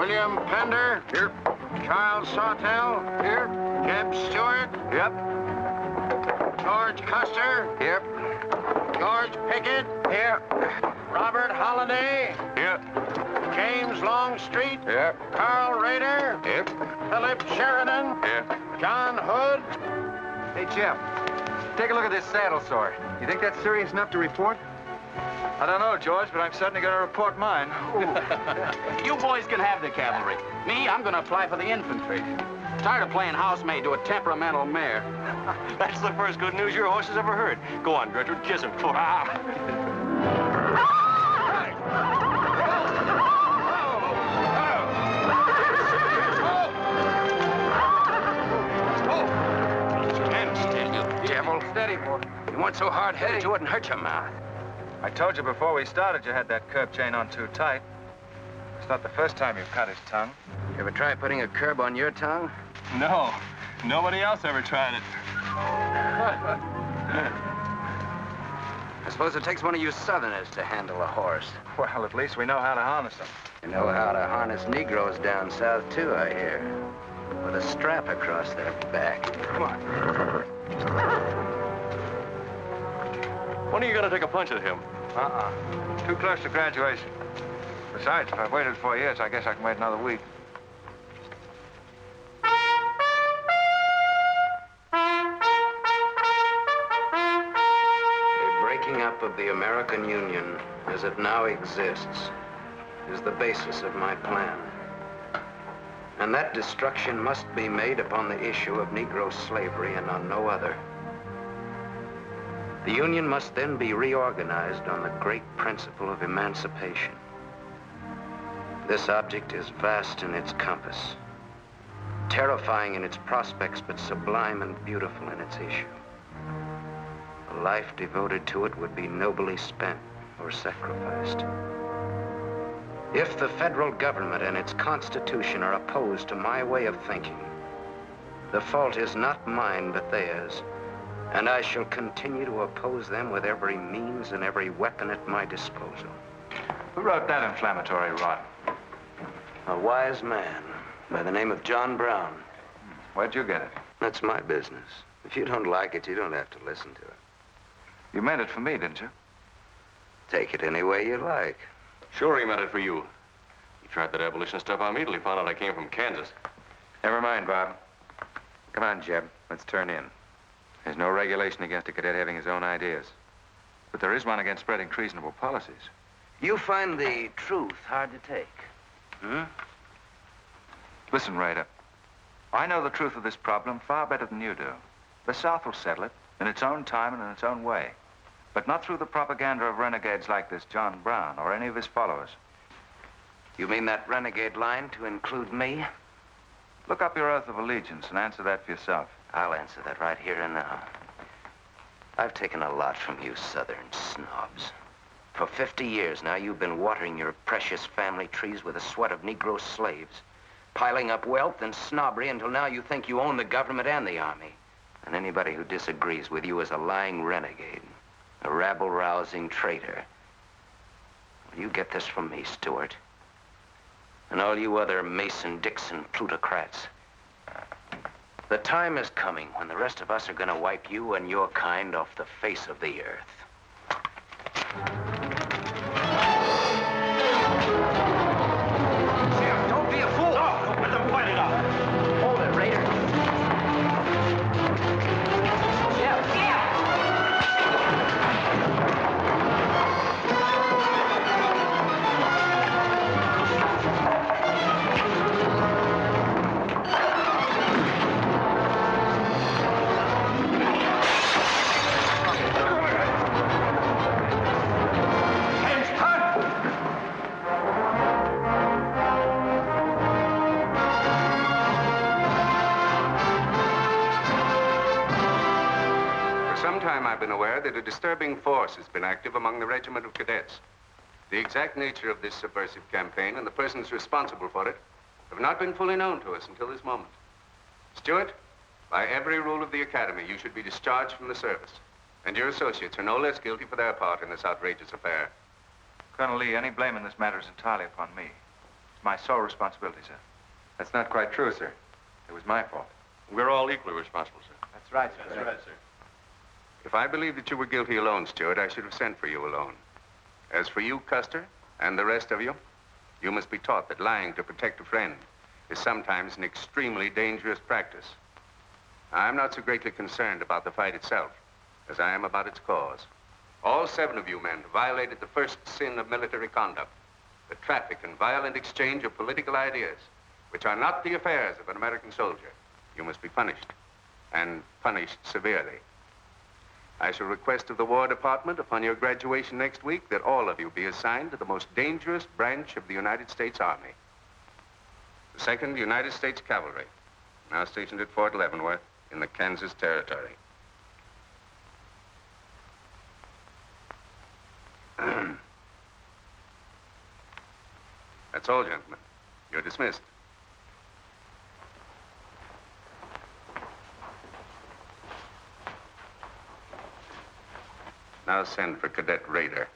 William Pender. Here. Charles Sawtell. Here. Jeb Stewart. Yep. George Custer. Yep. George Pickett. Here. Robert Holliday. Yep. James Longstreet. Yep. Carl Rader. Yep. Philip Sheridan. Yep. John Hood. Hey, Jim. Take a look at this saddle sore. You think that's serious enough to report? I don't know, George, but I'm certainly going to report mine. You boys can have the cavalry. Me, I'm going to apply for the infantry. Tired of playing housemaid to a temperamental mare. That's the first good news your horse has ever heard. Go on, Gertrude, kiss him for Stand still, you devil. Steady, boy. You weren't so hard-headed, you wouldn't hurt your mouth. I told you before we started you had that curb chain on too tight. It's not the first time you've cut his tongue. You ever try putting a curb on your tongue? No. Nobody else ever tried it. I suppose it takes one of you Southerners to handle a horse. Well, at least we know how to harness them. You know how to harness Negroes down south, too, I hear. With a strap across their back. Come on. When are you going to take a punch at him? Too close to graduation. Besides, if I've waited 4 years, I guess I can wait another week. The breaking up of the American Union, as it now exists, is the basis of my plan. And that destruction must be made upon the issue of Negro slavery and on no other. The Union must then be reorganized on the great principle of emancipation. This object is vast in its compass, terrifying in its prospects, but sublime and beautiful in its issue. A life devoted to it would be nobly spent or sacrificed. If the federal government and its constitution are opposed to my way of thinking, the fault is not mine, but theirs. And I shall continue to oppose them with every means and every weapon at my disposal. Who wrote that inflammatory rot? A wise man by the name of John Brown. Where'd you get it? That's my business. If you don't like it, you don't have to listen to it. You meant it for me, didn't you? Take it any way you like. Sure he meant it for you. He tried that abolition stuff on me till he found out I came from Kansas. Never mind, Bob. Come on, Jeb. Let's turn in. There's no regulation against a cadet having his own ideas. But there is one against spreading treasonable policies. You find the truth hard to take, hmm? Listen, Raider. I know the truth of this problem far better than you do. The South will settle it in its own time and in its own way. But not through the propaganda of renegades like this John Brown or any of his followers. You mean that renegade line to include me? Look up your oath of allegiance and answer that for yourself. I'll answer that right here and now. I've taken a lot from you Southern snobs. For 50 years now, you've been watering your precious family trees with the sweat of Negro slaves, piling up wealth and snobbery until now you think you own the government and the army. And anybody who disagrees with you is a lying renegade, a rabble-rousing traitor. Well, you get this from me, Stewart, and all you other Mason-Dixon plutocrats. The time is coming when the rest of us are going to wipe you and your kind off the face of the earth. Jim, don't be a fool. No, let them fight it out. Hold it, Raider. I've been aware that a disturbing force has been active among the regiment of cadets. The exact nature of this subversive campaign and the persons responsible for it have not been fully known to us until this moment. Stewart, by every rule of the academy, you should be discharged from the service. And your associates are no less guilty for their part in this outrageous affair. Colonel Lee, any blame in this matter is entirely upon me. It's my sole responsibility, sir. That's not quite true, sir. It was my fault. We're all equally responsible, sir. That's right, sir. That's right, sir. If I believed that you were guilty alone, Stewart, I should have sent for you alone. As for you, Custer, and the rest of you, you must be taught that lying to protect a friend is sometimes an extremely dangerous practice. I'm not so greatly concerned about the fight itself as I am about its cause. All 7 of you men violated the first sin of military conduct, the traffic and violent exchange of political ideas, which are not the affairs of an American soldier. You must be punished, and punished severely. I shall request of the War Department upon your graduation next week that all of you be assigned to the most dangerous branch of the United States Army. The 2nd United States Cavalry, now stationed at Fort Leavenworth in the Kansas Territory. That's all, gentlemen. You're dismissed. Now send for Cadet Raider.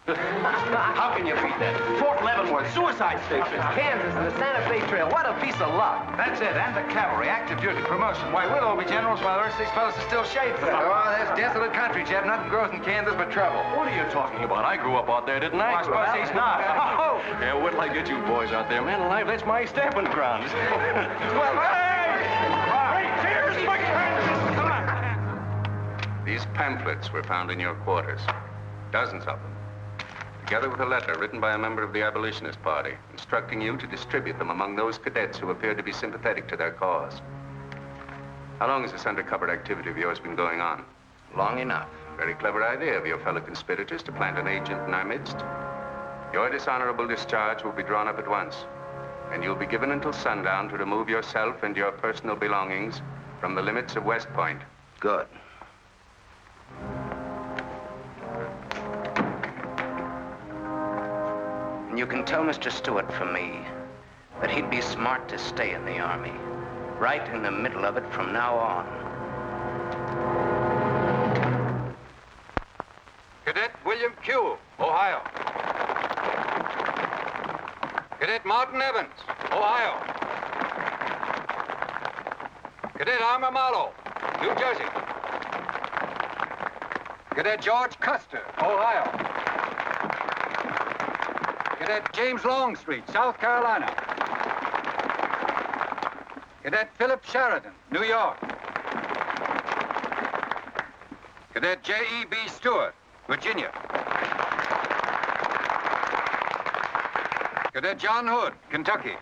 How can you beat that? Fort Leavenworth, suicide station, Kansas, and the Santa Fe Trail. What a piece of luck. That's it, and the cavalry, active duty, promotion. Why, we'll all be generals while the rest of these fellas are still shadeful. Oh, that's desolate country, Jeff. Nothing grows in Kansas but trouble. What are you talking about? I grew up out there, didn't I? Well, I suppose he's not. Oh! Yeah, wait till I get you boys out there. Man alive, that's my stamping grounds. Well, hey! Cheers, my Kansas! Come on! These pamphlets were found in your quarters. Dozens of them. Together with a letter written by a member of the Abolitionist Party, instructing you to distribute them among those cadets who appeared to be sympathetic to their cause. How long has this undercover activity of yours been going on? Long enough. Very clever idea of your fellow conspirators to plant an agent in our midst. Your dishonorable discharge will be drawn up at once, and you'll be given until sundown to remove yourself and your personal belongings from the limits of West Point. Good. And you can tell Mr. Stewart from me that he'd be smart to stay in the Army, right in the middle of it from now on. Cadet William Q., Ohio. Cadet Martin Evans, Ohio. Cadet Armour Marlowe, New Jersey. Cadet George Custer, Ohio. Cadet James Longstreet, South Carolina. Cadet Philip Sheridan, New York. Cadet J.E.B. Stewart, Virginia. Cadet John Hood, Kentucky.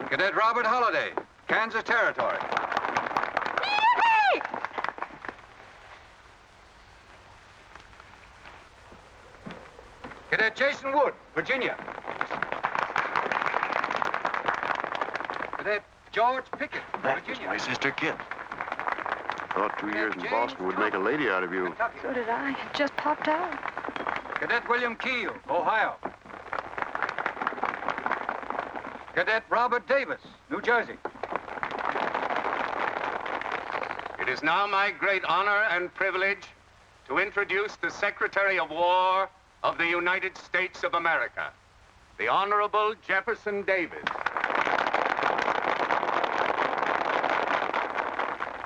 Cadet Robert Holliday, Kansas Territory. Cadet Jason Wood, Virginia. Cadet George Pickett, Virginia. My sister Kit. Thought 2 years in Boston would make a lady out of you. Kentucky. So did I. It just popped out. Cadet William Keel, Ohio. Cadet Robert Davis, New Jersey. It is now my great honor and privilege to introduce the Secretary of War of the United States of America, the Honorable Jefferson Davis.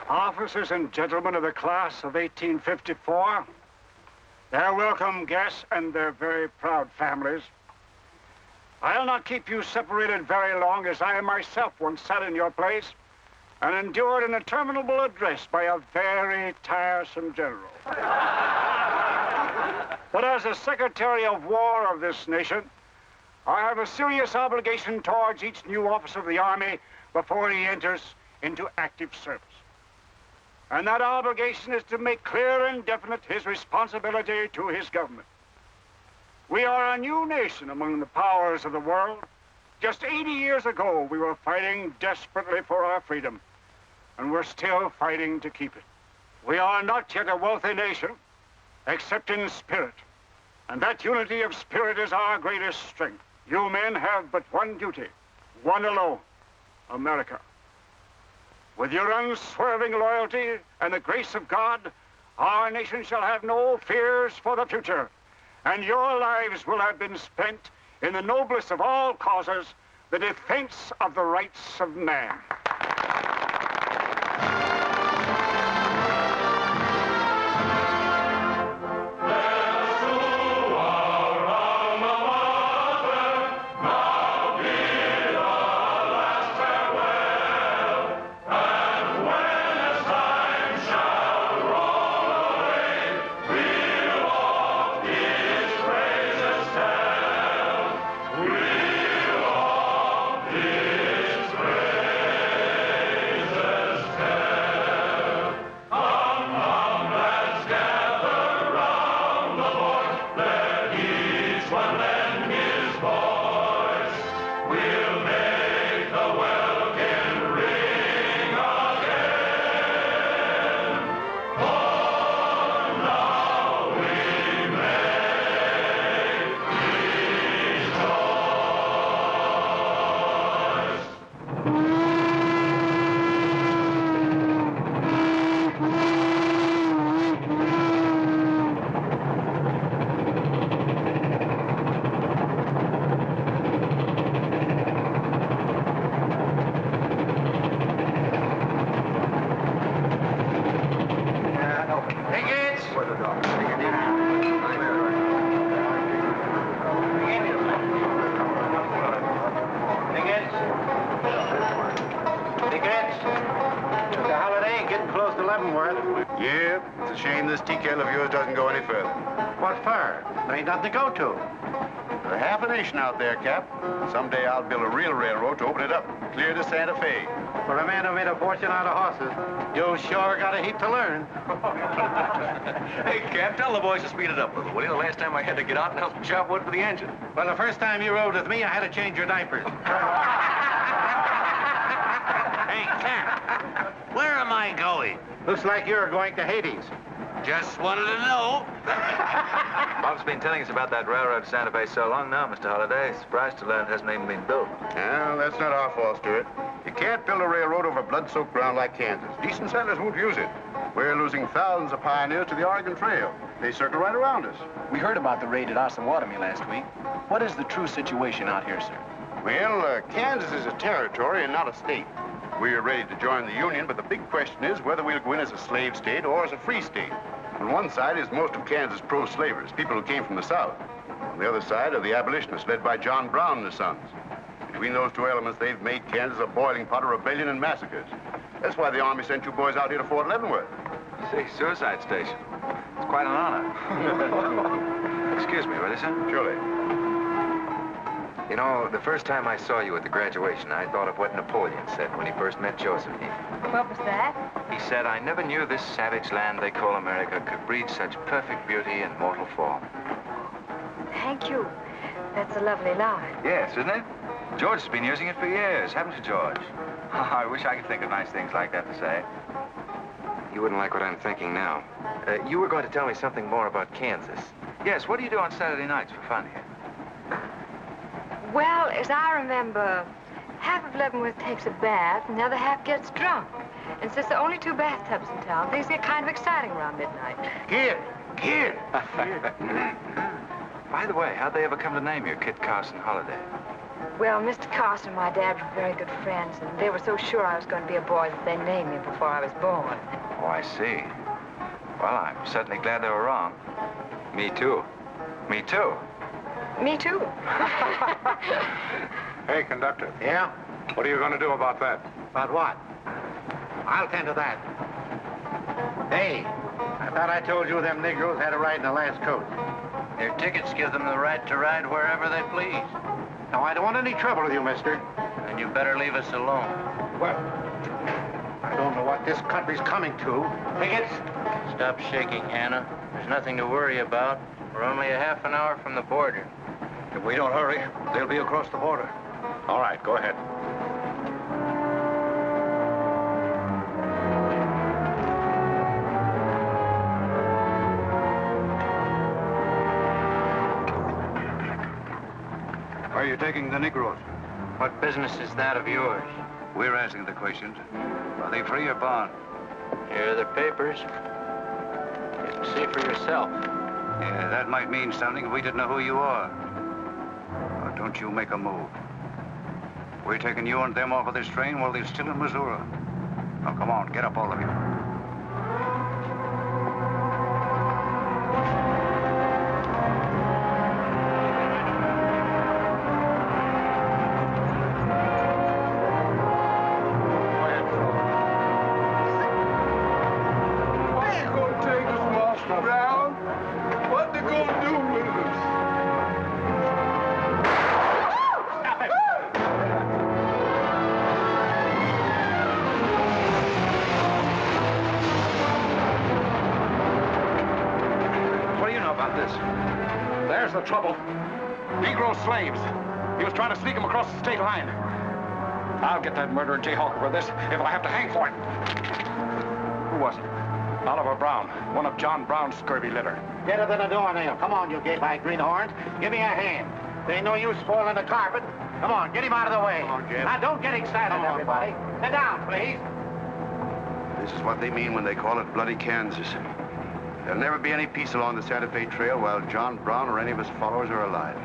Officers and gentlemen of the class of 1854, their welcome guests and their very proud families, I'll not keep you separated very long, as I myself once sat in your place and endured an interminable address by a very tiresome general. But as the Secretary of War of this nation, I have a serious obligation towards each new officer of the Army before he enters into active service. And that obligation is to make clear and definite his responsibility to his government. We are a new nation among the powers of the world. Just 80 years ago, we were fighting desperately for our freedom, and we're still fighting to keep it. We are not yet a wealthy nation, except in spirit. And that unity of spirit is our greatest strength. You men have but one duty, one alone, America. With your unswerving loyalty and the grace of God, our nation shall have no fears for the future, and your lives will have been spent in the noblest of all causes, the defense of the rights of man. Yeah, it's a shame this tea kettle of yours doesn't go any further. What for? There ain't nothing to go to. There's half a nation out there, Cap. Someday I'll build a real railroad to open it up, clear to Santa Fe. For a man who made a fortune out of horses, you sure got a heap to learn. Hey, Cap, tell the boys to speed it up a little, will you? The last time I had to get out and help chop wood for the engine. Well, the first time you rode with me, I had to change your diapers. Hey, Cap, where am I going? Looks like you're going to Hades. Just wanted to know. Bob's been telling us about that railroad to Santa Fe so long now, Mr. Holliday. Surprised to learn it hasn't even been built. Well, that's not our fault, Stuart. You can't build a railroad over blood-soaked ground like Kansas. Decent settlers won't use it. We're losing thousands of pioneers to the Oregon Trail. They circle right around us. We heard about the raid at Osawatomie last week. What is the true situation out here, sir? Well, Kansas is a territory and not a state. We're ready to join the Union, but the big question is whether we'll go in as a slave state or as a free state. On one side is most of Kansas pro-slavers, people who came from the South. On the other side are the abolitionists led by John Brown and his sons. Between those two elements, they've made Kansas a boiling pot of rebellion and massacres. That's why the Army sent you boys out here to Fort Leavenworth. See, suicide station. It's quite an honor. Excuse me, will you, sir? Surely. You know, the first time I saw you at the graduation, I thought of what Napoleon said when he first met Josephine. What was that? He said, I never knew this savage land they call America could breed such perfect beauty in mortal form. Thank you. That's a lovely line. Yes, isn't it? George has been using it for years, haven't you, George? I wish I could think of nice things like that to say. You wouldn't like what I'm thinking now. You were going to tell me something more about Kansas. Yes, what do you do on Saturday nights for fun here? Well, as I remember, half of Leavenworth takes a bath and the other half gets drunk. And since there are only 2 bathtubs in town, things get kind of exciting around midnight. Kid! By the way, how'd they ever come to name you Kit Carson Holiday? Well, Mr. Carson and my dad were very good friends, and they were so sure I was going to be a boy that they named me before I was born. Oh, I see. Well, I'm certainly glad they were wrong. Me too. Me too. Me too. Hey, conductor. Yeah? What are you going to do about that? About what? I'll tend to that. Hey, I thought I told you them Negroes had a right in the last coast. Their tickets give them the right to ride wherever they please. Now, I don't want any trouble with you, mister. And you better leave us alone. Well, I don't know what this country's coming to. Tickets? Stop shaking, Hannah. There's nothing to worry about. We're only a half an hour from the border. If we don't hurry, they'll be across the border. All right, go ahead. Are you taking the Negroes? What business is that of yours? We're asking the questions. Are they free or bond? Here are the papers. You can see for yourself. Yeah, that might mean something if we didn't know who you are. Don't you make a move. We're taking you and them off of this train while they're still in Missouri. Now, come on, get up, all of you. There's the trouble. Negro slaves. He was trying to sneak them across the state line. I'll get that murdering jayhawk for this if I have to hang for it. Who was it? Oliver Brown, one of John Brown's scurvy litter. Better than a doornail. Come on, you gay-eyed greenhorns. Give me a hand. There ain't no use spoiling the carpet. Come on, get him out of the way. Come on, Jim. Now, don't get excited, everybody. Sit down, please. This is what they mean when they call it bloody Kansas. There'll never be any peace along the Santa Fe Trail while John Brown or any of his followers are alive.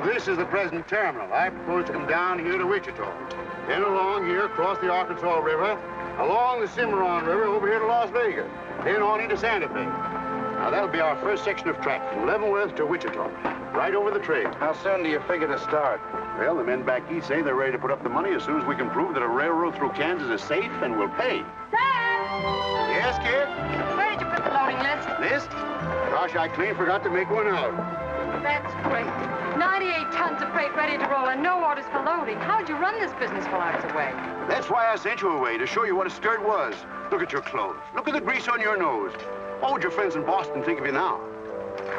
This is the present terminal. I propose to come down here to Wichita, then along here, across the Arkansas River, along the Cimarron River, over here to Las Vegas, then on into Santa Fe. Now, that'll be our first section of track from Leavenworth to Wichita, right over the trail. How soon do you figure to start? Well, the men back east say they're ready to put up the money as soon as we can prove that a railroad through Kansas is safe and will pay. Dad! Yes, kid? Where did you put the loading list? List? Gosh, I clean forgot to make one out. That's great. 98 tons of freight ready to roll and no orders for loading. How'd you run this business while I was away? That's why I sent you away, to show you what a skirt was. Look at your clothes. Look at the grease on your nose. What would your friends in Boston think of you now?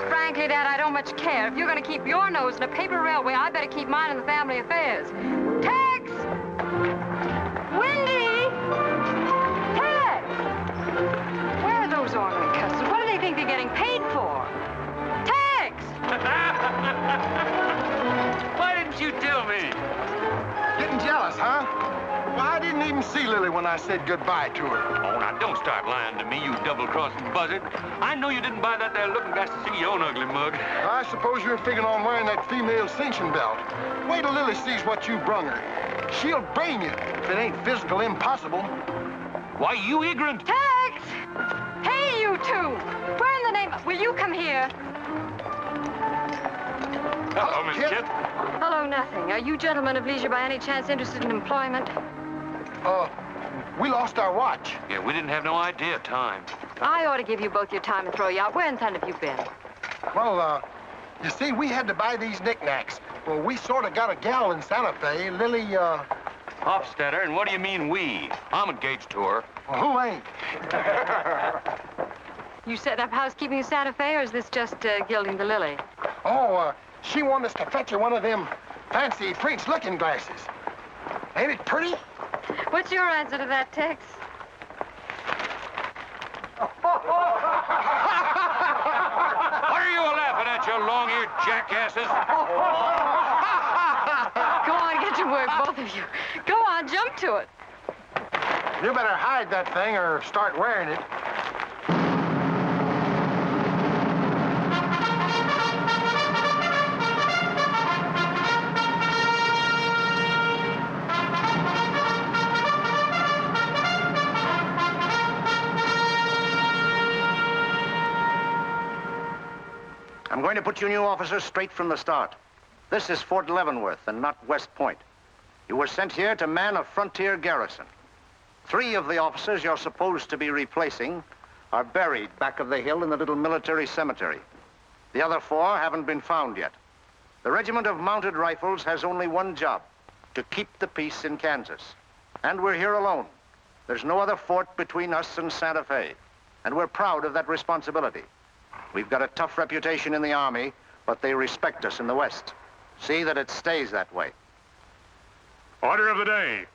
Frankly, Dad, I don't much care. If you're going to keep your nose in a paper railway, I better keep mine in the family affairs. Tex! Wendy! Tex! Where are those ornery customers? What do they think they're getting paid for? Tex! Why didn't you tell me? Getting jealous, huh? Well, I didn't even see Lily when I said goodbye to her. Oh, now, don't start lying to me, you double-crossing buzzard. I know you didn't buy that there looking glass to see your own ugly mug. I suppose you're figuring on wearing that female cinching belt. Wait till Lily sees what you brung her. She'll brain you if it ain't physical impossible. Why, you ignorant. Tex! Hey, you two! Where in the name... Will you come here? Hello, Miss Kit. Hello, nothing. Are you gentlemen of leisure by any chance interested in employment? We lost our watch. Yeah, we didn't have no idea of time. I ought to give you both your time and throw you out. Where in thunder have you been? Well, you see, we had to buy these knickknacks. Well, we sort of got a gal in Santa Fe, Lily, Hofstadter, and what do you mean we? I'm engaged to her. Well, who ain't? You setting up housekeeping in Santa Fe, or is this just gilding the lily? Oh, she wanted us to fetch her one of them fancy French looking glasses. Ain't it pretty? What's your answer to that, Tex? What are you laughing at, you long-eared jackasses? Go on, get to work, both of you. Go on, jump to it. You better hide that thing or start wearing it. I'm going to put you new officers straight from the start. This is Fort Leavenworth and not West Point. You were sent here to man a frontier garrison. 3 of the officers you're supposed to be replacing are buried back of the hill in the little military cemetery. The other 4 haven't been found yet. The Regiment of Mounted Rifles has only one job, to keep the peace in Kansas. And we're here alone. There's no other fort between us and Santa Fe. And we're proud of that responsibility. We've got a tough reputation in the Army, but they respect us in the West. See that it stays that way. Order of the day.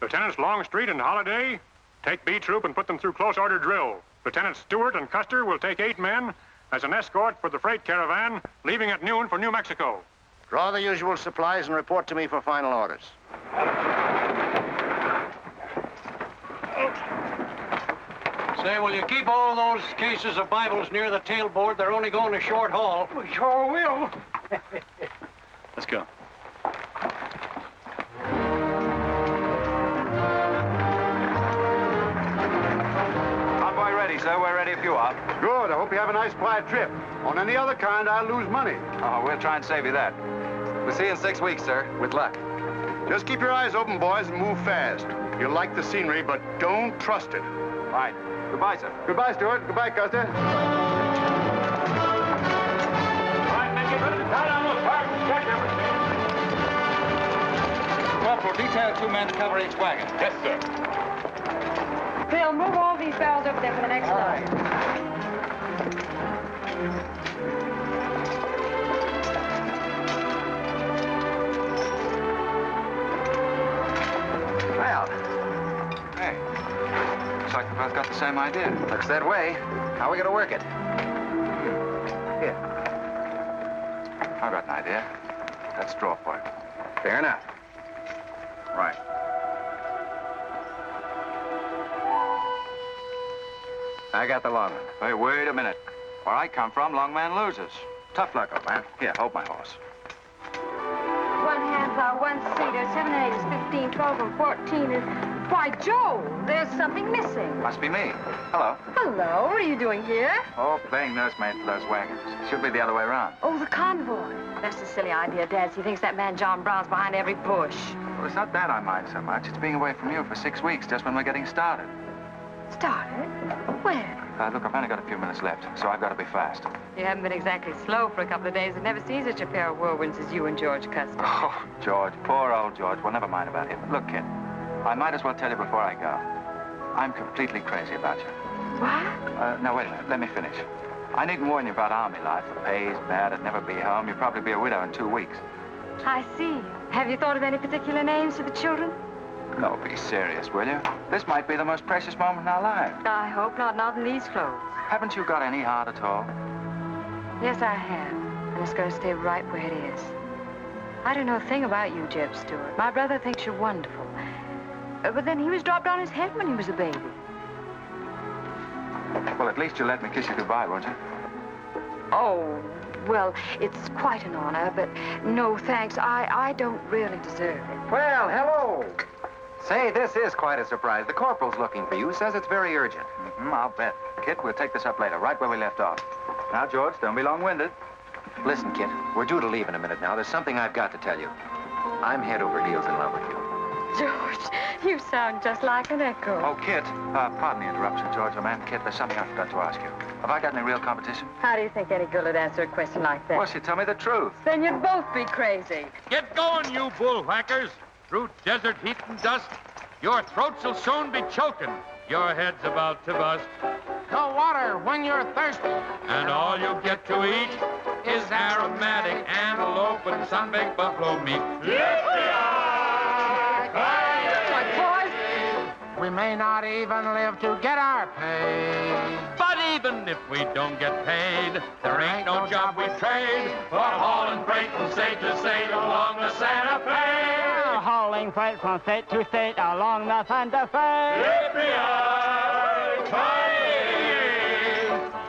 Lieutenants Longstreet and Holiday, take B Troop and put them through close order drill. Lieutenant Stewart and Custer will take 8 men as an escort for the freight caravan leaving at noon for New Mexico. Draw the usual supplies and report to me for final orders. Say, will you keep all those cases of Bibles near the tailboard? They're only going a short haul. We sure will. Let's go. Convoy ready, sir. We're ready if you are. Good. I hope you have a nice, quiet trip. On any other kind, I'll lose money. Oh, we'll try and save you that. We'll see you in 6 weeks, sir. With luck. Just keep your eyes open, boys, and move fast. You'll like the scenery, but don't trust it. Right. Goodbye, sir. Goodbye, Stewart. Goodbye, Custer. All right, men, get ready to tie down those wagons. Check everything. Corporal, detail 2 men to cover each wagon. Yes, sir. Bill, move all these barrels over there for the next line. Well, hey, looks like we both got the same idea. Looks that way. How are we going to work it? Here. I've got an idea. Let's draw for it. Fair enough. Right. I got the long one. Hey, wait a minute. Where I come from, long man loses. Tough luck, old man. Here, hold my horse. 1 handplow, 1 seater, 7 and 8 is 15, 12 and 14 is... Why, Joe, there's something missing. Must be me. Hello. Hello, what are you doing here? Oh, playing nursemaid for those wagons. Should be the other way around. Oh, the convoy. That's a silly idea, Dad. He thinks that man John Brown's behind every bush. Well, it's not that I mind so much. It's being away from you for 6 weeks, just when we're getting started. Started? Where? Look, I've only got a few minutes left, so I've got to be fast. You haven't been exactly slow for a couple of days. I've never seen such a pair of whirlwinds as you and George Custer. Oh, George. Poor old George. Well, never mind about him. Look, kid, I might as well tell you before I go. I'm completely crazy about you. What? Now, wait a minute. Let me finish. I needn't warn you about army life. The pay's bad. I'd never be home. You'd probably be a widow in 2 weeks. I see. Have you thought of any particular names for the children? No, be serious, will you? This might be the most precious moment in our lives. I hope not. Not in these clothes. Haven't you got any heart at all? Yes, I have. And it's going to stay right where it is. I don't know a thing about you, Jeb Stewart. My brother thinks you're wonderful. But then he was dropped on his head when he was a baby. Well, at least you'll let me kiss you goodbye, won't you? Oh, well, it's quite an honor, but no thanks. I don't really deserve it. Well, hello. Say, this is quite a surprise. The corporal's looking for you. Says it's very urgent. I'll bet. Kit, we'll take this up later, right where we left off. Now, George, don't be long-winded. Listen, Kit, we're due to leave in a minute now. There's something I've got to tell you. I'm head over heels in love with you. George, you sound just like an echo. Oh, Kit, pardon the interruption, George, old man. Kit, there's something I forgot to ask you. Have I got any real competition? How do you think any girl would answer a question like that? Well, she'd tell me the truth. Then you'd both be crazy. Get going, you bullwhackers. Through desert heat and dust, your throats will soon be choking. Your head's about to bust. No water when you're thirsty. And all you get to eat is aromatic antelope and sun-baked buffalo meat. We may not even live to get our pay. But even if we don't get paid, there ain't no job we trade for hauling freight from state to state along the Santa Fe. Hauling freight from state to state along the Santa Fe.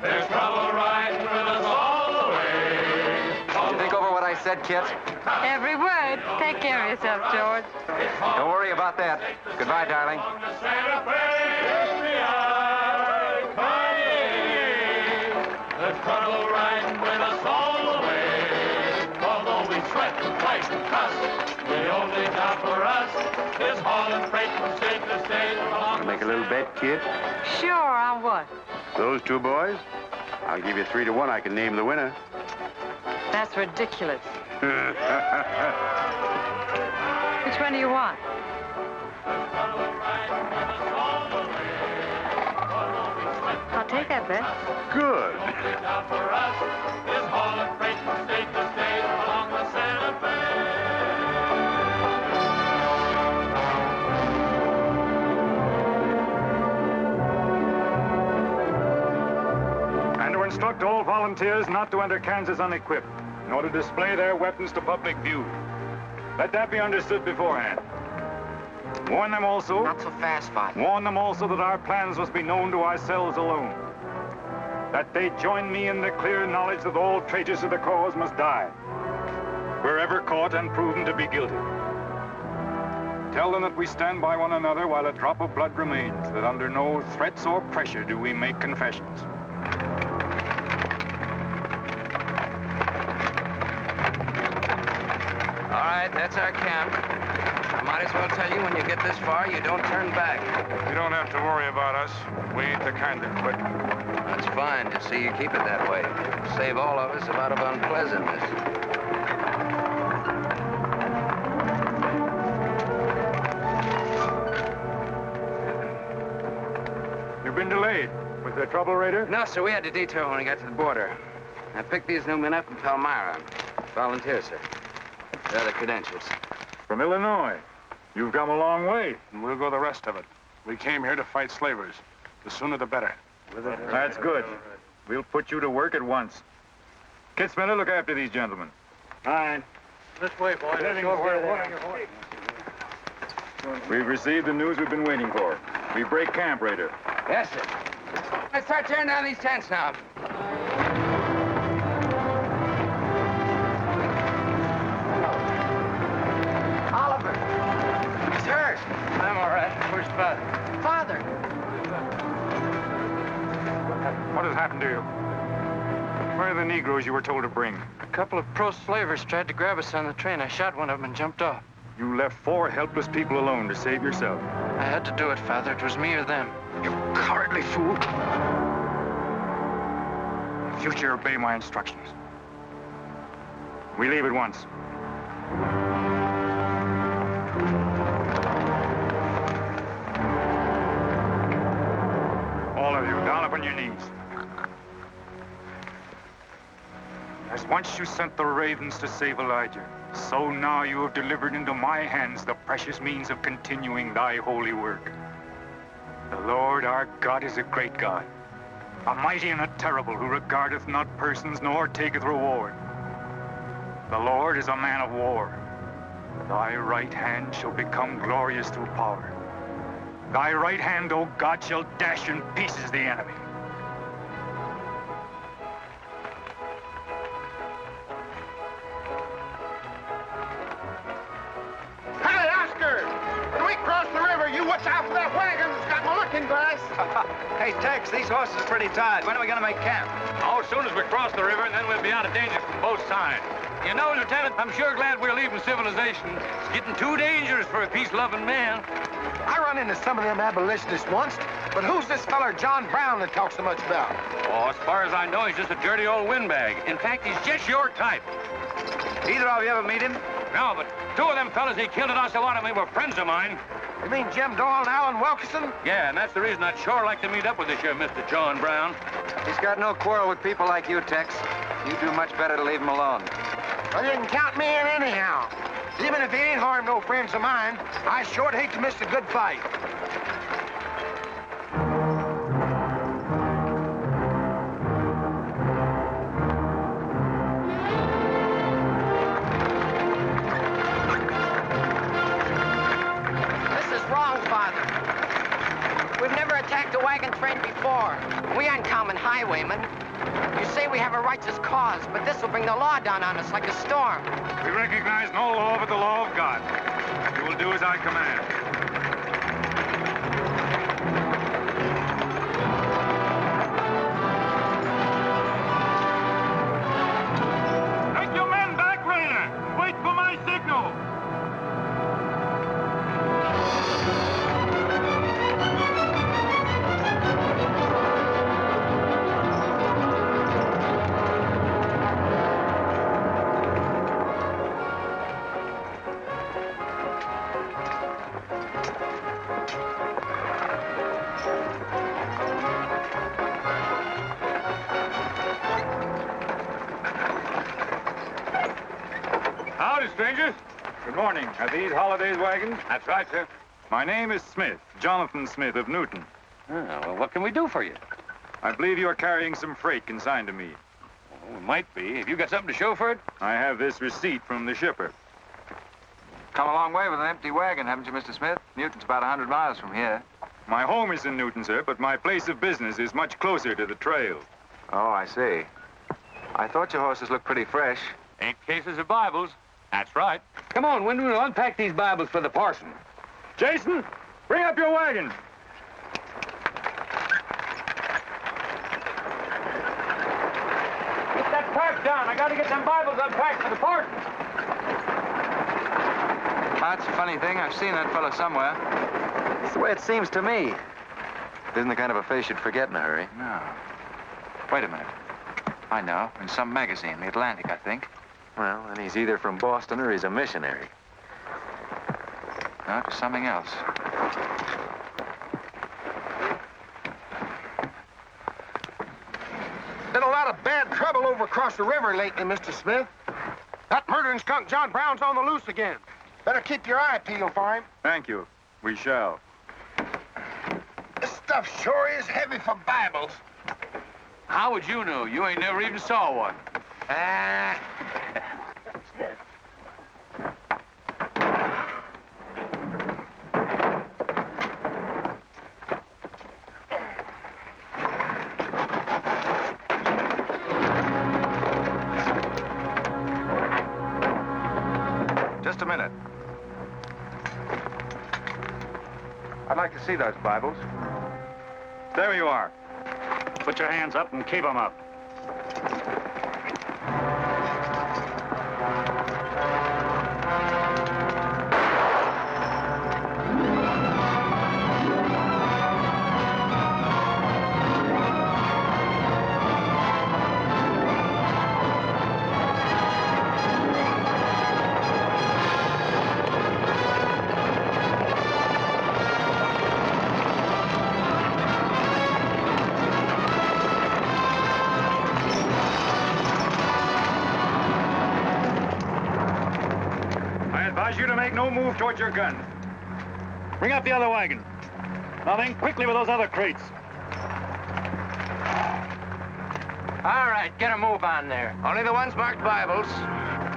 There's trouble riding with us all the way. Did you think over what I said, Kit? Every word. Take care of yourself, George. Don't worry about that. Goodbye, darling. There's trouble riding with us all the way. Although we sweat and fight and cuss, the only job for us is hauling freight from state to state along. Make a little bet, Kid? Sure, on what? Those 2 boys? I'll give you 3 to 1. I can name the winner. That's ridiculous. Which one do you want? I'll take that bet. Good. For us is hauling freight from state to state along the Santa Fe. instruct all volunteers not to enter Kansas unequipped, nor to display their weapons to public view. Let that be understood beforehand. Warn them also... Not so fast, Father. Warn them also that our plans must be known to ourselves alone. That they join me in the clear knowledge that all traitors to the cause must die, wherever caught and proven to be guilty. Tell them that we stand by one another while a drop of blood remains, that under no threats or pressure do we make confessions. All right, that's our camp. I might as well tell you when you get this far, you don't turn back. You don't have to worry about us. We ain't the kind that quit. That's fine. Just see you keep it that way. Save all of us a lot of unpleasantness. You've been delayed. Was there trouble, Raider? No, sir. We had to detour when we got to the border. I picked these new men up in Palmyra. Volunteer, sir. There are the credentials. From Illinois. You've come a long way. And we'll go the rest of it. We came here to fight slavers. The sooner the better. That's good. We'll put you to work at once. Kid Spinner, look after these gentlemen. Fine. This way, boys. We've received the news we've been waiting for. We break camp, Raider. Yes, sir. Let's start tearing down these tents now. Oliver. He's hurt. I'm all right. Where's Father? Father. What has happened to you? Where are the Negroes you were told to bring? A couple of pro-slavers tried to grab us on the train. I shot one of them and jumped off. You left 4 helpless people alone to save yourself. I had to do it, Father. It was me or them. You cowardly fool. In future, obey my instructions. We leave at once. All of you, down upon your knees. As once you sent the ravens to save Elijah, so now you have delivered into my hands the precious means of continuing thy holy work. The Lord our God is a great God, a mighty and a terrible, who regardeth not persons nor taketh reward. The Lord is a man of war. Thy right hand shall become glorious through power. Thy right hand, O God, shall dash in pieces the enemy. Hey, Oscar! When we cross the river, you watch out for that wagon that's got my looking glass. Hey, Tex, these horses are pretty tired. When are we going to make camp? Oh, as soon as we cross the river, and then we'll be out of danger from both sides. You know, Lieutenant, I'm sure glad we're leaving civilization. It's getting too dangerous for a peace-loving man. I run into some of them abolitionists once, but who's this feller John Brown that talks so much about? Oh, as far as I know, he's just a dirty old windbag. In fact, he's just your type. Either of you ever meet him? No, but 2 of them fellas he killed at Osawatomie were friends of mine. You mean Jim Doyle and Alan Wilkerson? Yeah, and that's the reason I'd sure like to meet up with this here Mr. John Brown. He's got no quarrel with people like you, Tex. You do much better to leave him alone. Well, you can count me in anyhow. Even if he ain't harmed no friends of mine, I sure hate to miss a good fight. This is wrong, Father. We've never attacked a wagon train before. We aren't common highwaymen. You say we have a righteous cause, but this will bring the law down on us like a storm. We recognize no law but the law of God. You will do as I command. Take your men back, Raider! Wait for my signal! Strangers. Good morning. Are these Holiday's wagons? That's right, sir. My name is Smith, Jonathan Smith of Newton. Oh, well, what can we do for you? I believe you are carrying some freight consigned to me. Oh, it might be. Have you got something to show for it? I have this receipt from the shipper. Come a long way with an empty wagon, haven't you, Mr. Smith? Newton's about 100 miles from here. My home is in Newton, sir, but my place of business is much closer to the trail. Oh, I see. I thought your horses looked pretty fresh. 8 cases of Bibles. That's right. Come on, Wyndham, we'll unpack these Bibles for the parson. Jason, bring up your wagon. Get that pack down. I got to get them Bibles unpacked for the parson. That's a funny thing. I've seen that fellow somewhere. It's the way it seems to me. Isn't the kind of a face you'd forget in a hurry. No. Wait a minute. I know. In some magazine, The Atlantic, I think. Well, then he's either from Boston or he's a missionary. No, it was something else. Been a lot of bad trouble over across the river lately, Mr. Smith. That murdering skunk John Brown's on the loose again. Better keep your eye peeled for him. Thank you. We shall. This stuff sure is heavy for Bibles. How would you know? You ain't never even saw one. Just a minute. I'd like to see those Bibles. There you are. Put your hands up and keep them up. You to make no move towards your gun. Bring up the other wagon. Now then, quickly with those other crates. All right, get a move on there. Only the ones marked Bibles.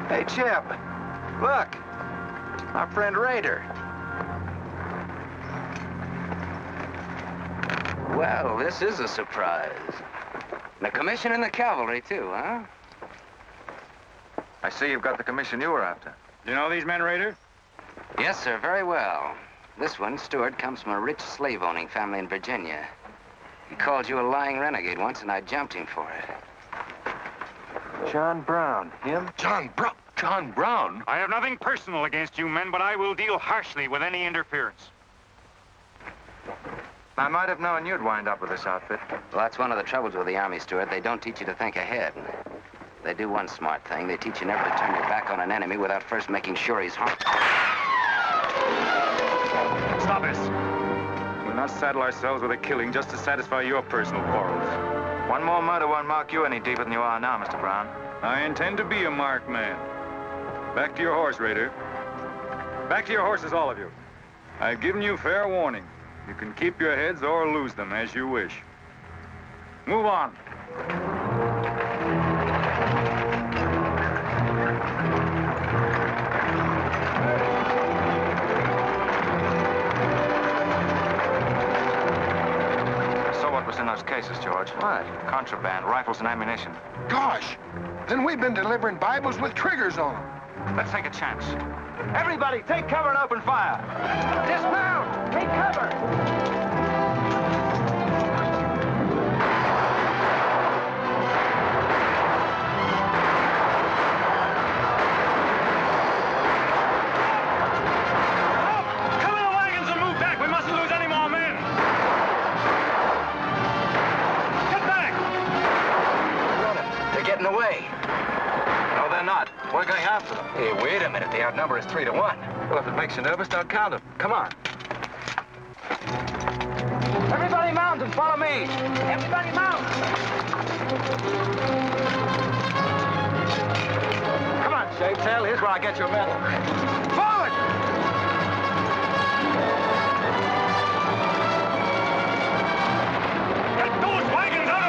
Hey, Chip. Look. Our friend Raider. Well, this is a surprise. And a commission in the cavalry, too, huh? I see you've got the commission you were after. You know these men, Raider? Yes, sir, very well. This one, Stewart, comes from a rich slave-owning family in Virginia. He called you a lying renegade once, and I jumped him for it. John Brown. Him? John Brown? John Brown? I have nothing personal against you men, but I will deal harshly with any interference. I might have known you'd wind up with this outfit. Well, that's one of the troubles with the Army, Stewart. They don't teach you to think ahead. They do one smart thing. They teach you never to turn your back on an enemy without first making sure he's harmed. Stop this. We'll not saddle ourselves with a killing just to satisfy your personal quarrels. One more murder won't mark you any deeper than you are now, Mr. Brown. I intend to be a marked man. Back to your horse, Raider. Back to your horses, all of you. I've given you fair warning. You can keep your heads or lose them as you wish. Move on. In those cases, George. What? Contraband, rifles and ammunition. Gosh, then we've been delivering Bibles with triggers on them. Let's take a chance. Everybody, take cover and open fire. Dismount! Take cover! We're going after them. Hey, wait a minute. The outnumber is 3 to 1. Well, if it makes you nervous, don't count them. Come on. Everybody mount and follow me. Everybody mount. Come on, Shavetail. Here's where I get your medal. Forward! Get those wagons out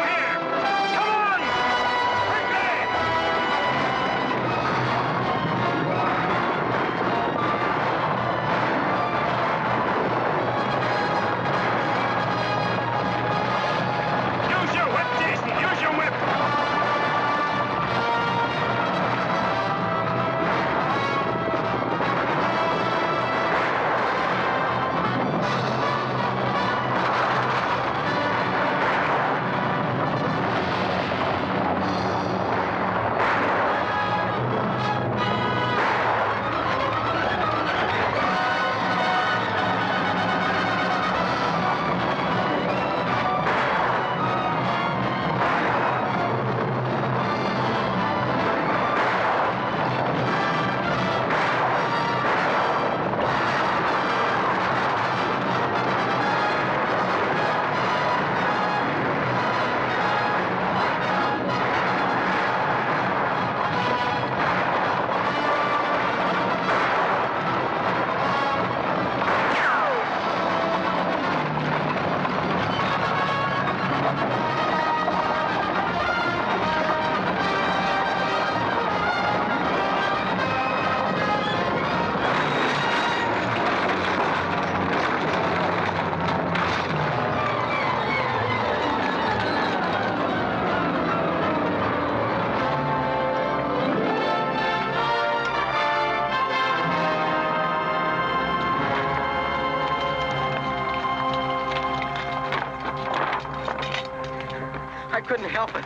couldn't help it.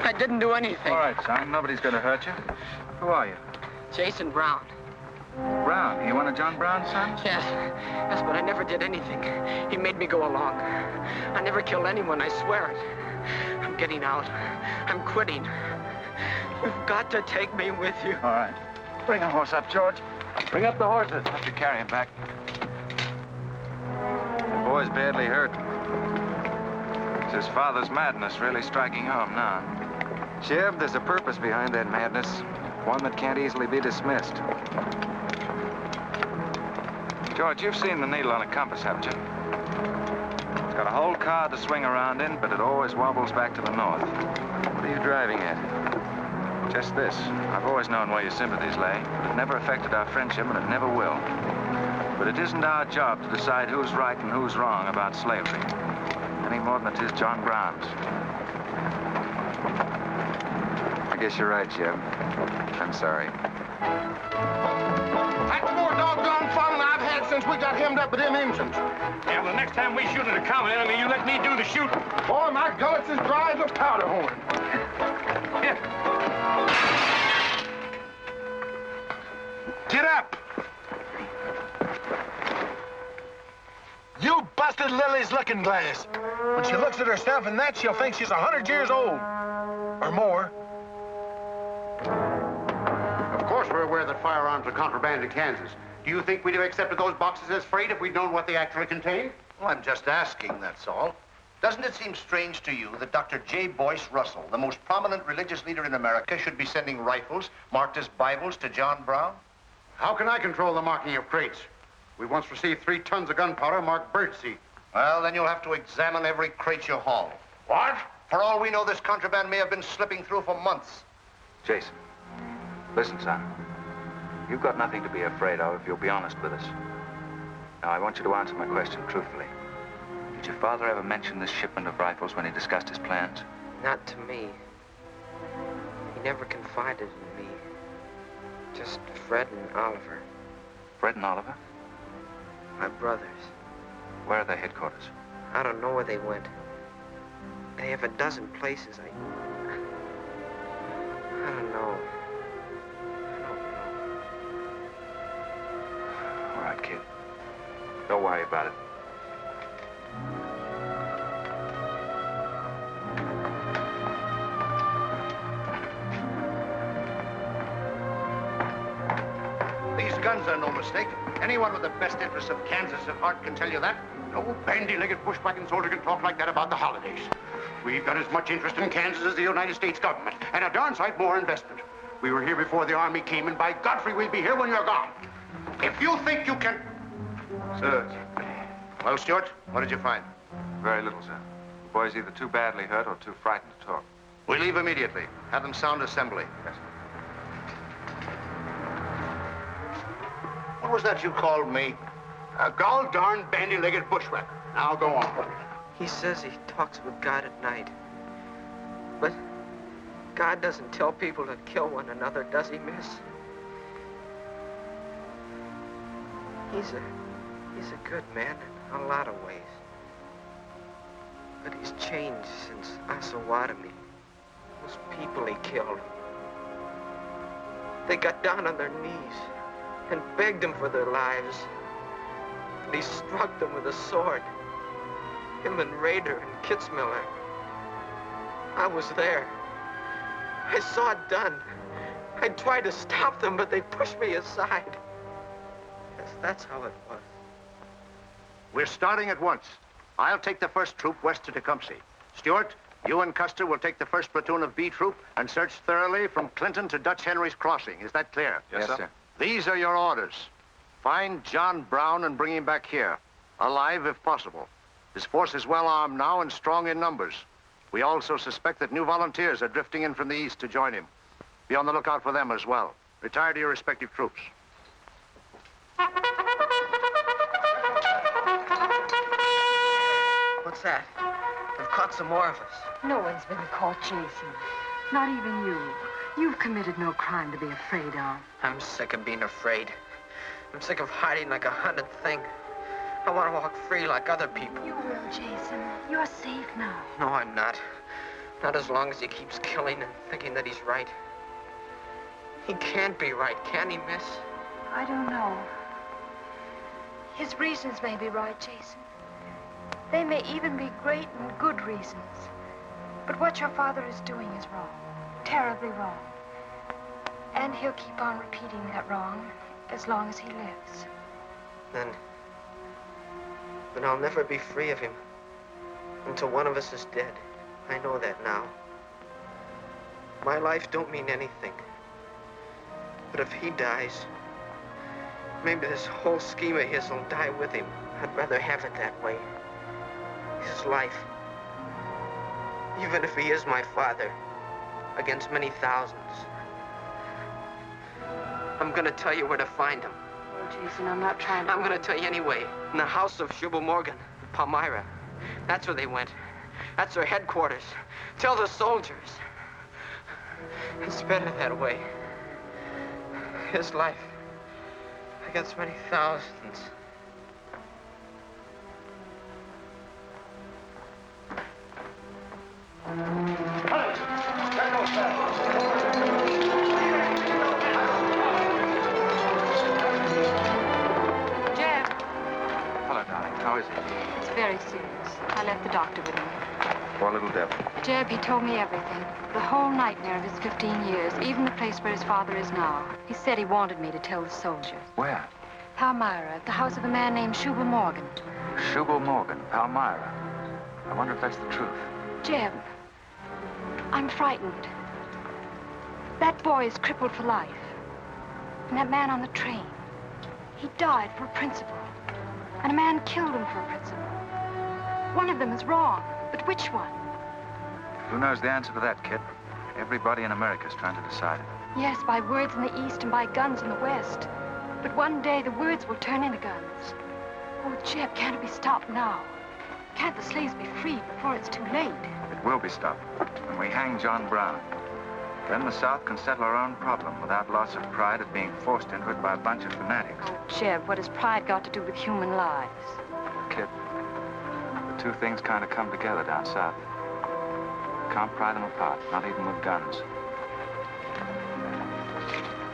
I didn't do anything. All right, son. Nobody's going to hurt you. Who are you? Jason Brown. Brown. You one of John Brown's sons? Yes. Yes, but I never did anything. He made me go along. I never killed anyone, I swear it. I'm getting out. I'm quitting. You've got to take me with you. All right. Bring a horse up, George. Bring up the horses. Have to carry him back. The boy's badly hurt. It's his father's madness really striking home now. Jeb, there's a purpose behind that madness. One that can't easily be dismissed. George, you've seen the needle on a compass, haven't you? It's got a whole card to swing around in, but it always wobbles back to the north. What are you driving at? Just this. I've always known where your sympathies lay, but it never affected our friendship, and it never will. But it isn't our job to decide who's right and who's wrong about slavery, any more than it is John Brown's. I guess you're right, Jeb. I'm sorry. That's more doggone fun than I've had since we got hemmed up with them engines. Yeah, well, the next time we shoot at a common enemy, you let me do the shooting. Boy, my gullet's as dry as a powder horn. Here. Get up! You busted Lily's looking glass. When she looks at herself in that, she'll think she's 100 years old. Or more. Of course we're aware that firearms are contraband in Kansas. Do you think we'd have accepted those boxes as freight if we'd known what they actually contained? Well, I'm just asking, that's all. Doesn't it seem strange to you that Dr. J. Boyce Russell, the most prominent religious leader in America, should be sending rifles marked as Bibles to John Brown? How can I control the marking of crates? We once received 3 tons of gunpowder marked birdseed. Well, then you'll have to examine every crate you haul. What? For all we know, this contraband may have been slipping through for months. Jason, listen, son. You've got nothing to be afraid of if you'll be honest with us. Now, I want you to answer my question truthfully. Did your father ever mention this shipment of rifles when he discussed his plans? Not to me. He never confided in me. Just Fred and Oliver. Fred and Oliver? My brothers. Where are their headquarters? I don't know where they went. They have a dozen places. I don't know. All right, kid. Don't worry about it. These guns are no mistake. Anyone with the best interests of Kansas at heart can tell you that. No bandy-legged bushwhacking soldier can talk like that about the holidays. We've got as much interest in Kansas as the United States government, and a darn sight more investment. We were here before the Army came, and by Godfrey, we'll be here when you're gone. If you think you can... Sir. Well, Stuart, what did you find? Very little, sir. The boy's either too badly hurt or too frightened to talk. We leave immediately. Have them sound assembly. Yes, sir. What was that you called me? A gall-darn bandy-legged bushwhacker. Now go on. He says he talks with God at night. But God doesn't tell people to kill one another, does he, miss? He's a good man in a lot of ways. But he's changed since Osawatomie. Those people he killed. They got down on their knees and begged him for their lives. And he struck them with a sword. Him and Rader and Kitzmiller. I was there. I saw it done. I tried to stop them, but they pushed me aside. Yes, that's how it was. We're starting at once. I'll take the first troop west to Tecumseh. Stuart, you and Custer will take the first platoon of B Troop and search thoroughly from Clinton to Dutch Henry's Crossing. Is that clear? Yes, sir. These are your orders. Find John Brown and bring him back here, alive if possible. His force is well armed now and strong in numbers. We also suspect that new volunteers are drifting in from the east to join him. Be on the lookout for them as well. Retire to your respective troops. What's that? They've caught some more of us. No one's been caught, Jason. Not even you. You've committed no crime to be afraid of. I'm sick of being afraid. I'm sick of hiding like a hunted thing. I want to walk free like other people. You will, Jason. You're safe now. No, I'm not. Not as long as he keeps killing and thinking that he's right. He can't be right, can he, miss? I don't know. His reasons may be right, Jason. They may even be great and good reasons. But what your father is doing is wrong. Terribly wrong. And he'll keep on repeating that wrong as long as he lives. Then I'll never be free of him until one of us is dead. I know that now. My life don't mean anything. But if he dies, maybe this whole scheme of his will die with him. I'd rather have it that way. His life. Even if he is my father, against many thousands. I'm gonna tell you where to find him. Oh, Jason, I'm not trying to... I'm gonna tell you anyway. In the house of Shubal Morgan, Palmyra. That's where they went. That's their headquarters. Tell the soldiers. It's better that way. His life against many thousands. Jeb. Hello, darling. How is he? It's very serious. I left the doctor with him. Poor little devil. Jeb, he told me everything. The whole nightmare of his 15 years, even the place where his father is now. He said he wanted me to tell the soldiers. Where? Palmyra, at the house of a man named Shubal Morgan. Shubal Morgan, Palmyra. I wonder if that's the truth. Jeb, I'm frightened. That boy is crippled for life. And that man on the train, he died for a principle. And a man killed him for a principle. One of them is wrong, but which one? Who knows the answer to that, kid? Everybody in America's trying to decide it. Yes, by words in the East and by guns in the West. But one day the words will turn into guns. Oh, Jeb, can't it be stopped now? Can't the slaves be freed before it's too late? It will be stopped when we hang John Brown. Then the South can settle our own problem without loss of pride at being forced into it by a bunch of fanatics. Oh, Jeb, what has pride got to do with human lives? Kid, the two things kind of come together down south. Can't pry them apart, not even with guns.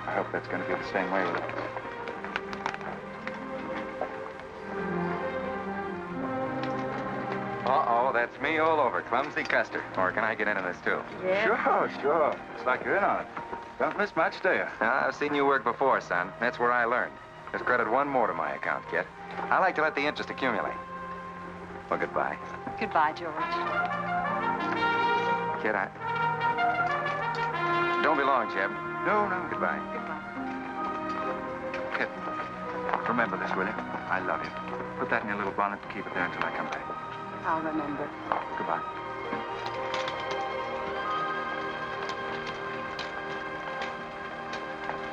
I hope that's going to be the same way with it. Uh-oh, that's me all over, Clumsy Custer. Or can I get into this, too? Yeah. Sure. It's like you're in on it. Don't miss much, do you? I've seen you work before, son. That's where I learned. Just credit one more to my account, kid. I like to let the interest accumulate. Well, goodbye. Goodbye, George. Kid, Don't be long, Jeb. No. Goodbye. Kid, remember this, will you? I love you. Put that in your little bonnet to keep it there until I come back. I'll remember. Goodbye.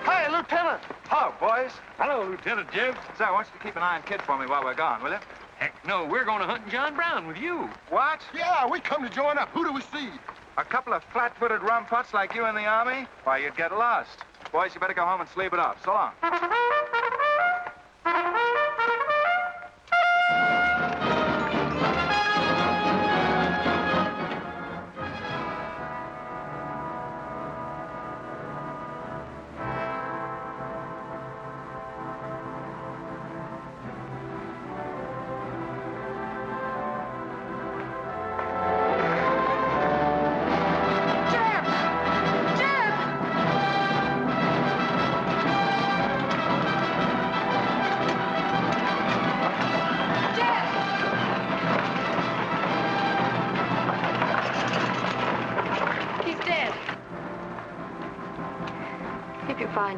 Hi, Lieutenant. Hello, boys. Hello, Lieutenant Jeb. Say, I want you to keep an eye on Kid for me while we're gone, will you? Heck no, we're going to hunt John Brown with you. What? Yeah, we come to join up. Who do we see? A couple of flat-footed rumputs like you in the Army? Why, you'd get lost. Boys, you better go home and sleep it off. So long.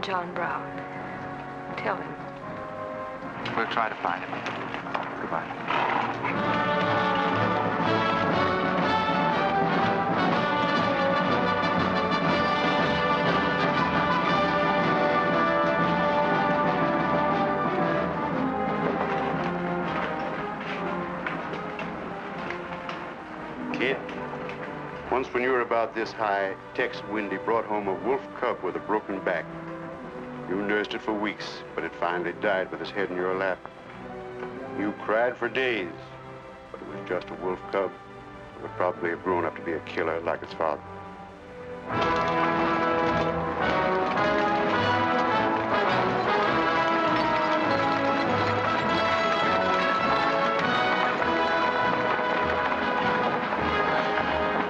John Brown. Tell him. We'll try to find him. Goodbye. Kid, once when you were about this high, Tex Windy brought home a wolf cub with a broken back. You nursed it for weeks, but it finally died with its head in your lap. You cried for days, but it was just a wolf cub. would probably have grown up to be a killer like his father.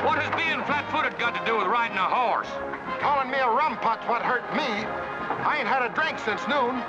What has being flat-footed got to do with riding a horse? Calling me a rumput's what hurt me. I ain't had a drink since noon.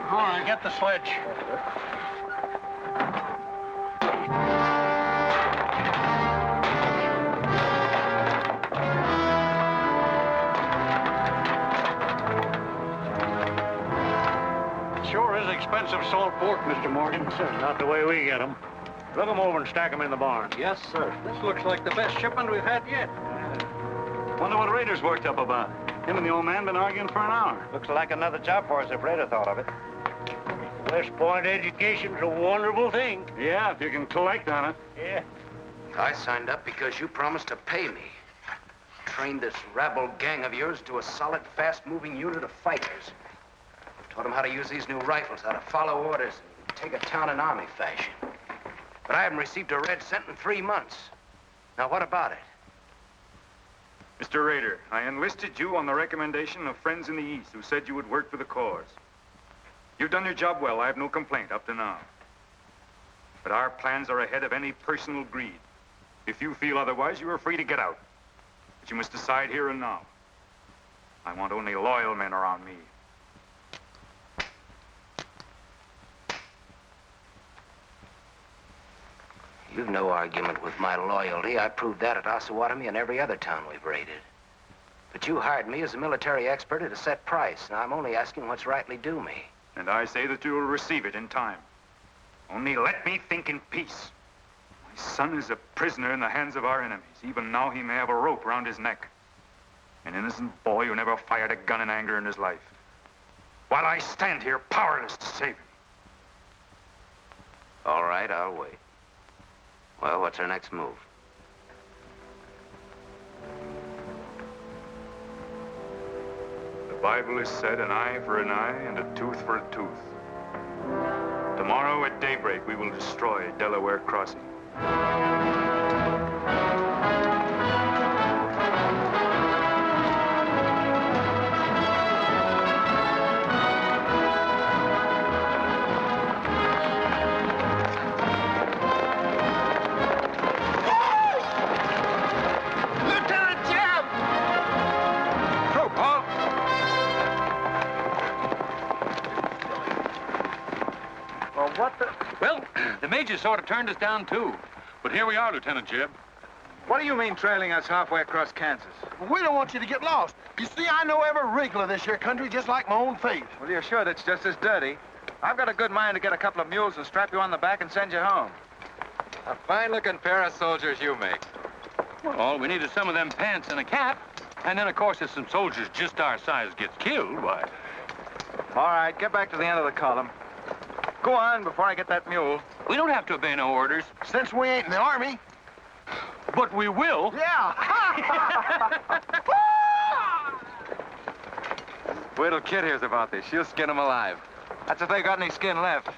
All right, get the sledge. Sure is expensive salt pork, Mr. Morgan. Not the way we get them. Look them over and stack them in the barn. Yes, sir. This looks like the best shipment we've had yet. Wonder what Rader's worked up about. Him and the old man been arguing for an hour. Looks like another job for us if Rader thought of it. West Point education's a wonderful thing. Yeah, if you can collect on it. Yeah. I signed up because you promised to pay me. Trained this rabble gang of yours to a solid, fast-moving unit of fighters. Taught them how to use these new rifles, how to follow orders, and take a town in army fashion. But I haven't received a red cent in 3 months. Now, what about it? Mr. Rader, I enlisted you on the recommendation of friends in the East who said you would work for the cause. You've done your job well. I have no complaint up to now. But our plans are ahead of any personal greed. If you feel otherwise, you are free to get out. But you must decide here and now. I want only loyal men around me. You've no argument with my loyalty. I proved that at Osawatomie and every other town we've raided. But you hired me as a military expert at a set price. Now, I'm only asking what's rightly due me. And I say that you will receive it in time. Only let me think in peace. My son is a prisoner in the hands of our enemies. Even now he may have a rope around his neck. An innocent boy who never fired a gun in anger in his life. While I stand here powerless to save him. All right, I'll wait. Well, what's our next move? The Bible has said an eye for an eye and a tooth for a tooth. Tomorrow at daybreak, we will destroy Delaware Crossing. Well, the major sort of turned us down, too. But here we are, Lieutenant Jeb. What do you mean trailing us halfway across Kansas? We don't want you to get lost. You see, I know every wrinkle of this here country just like my own face. Well, you're sure that's just as dirty? I've got a good mind to get a couple of mules and strap you on the back and send you home. A fine-looking pair of soldiers you make. Well, all we need is some of them pants and a cap. And then, of course, if some soldiers just our size gets killed, why... All right, get back to the end of the column. Go on before I get that mule. We don't have to obey no orders. Since we ain't in the army. But we will. Yeah. Wait till Kid hears about this. She'll skin him alive. That's if they got any skin left.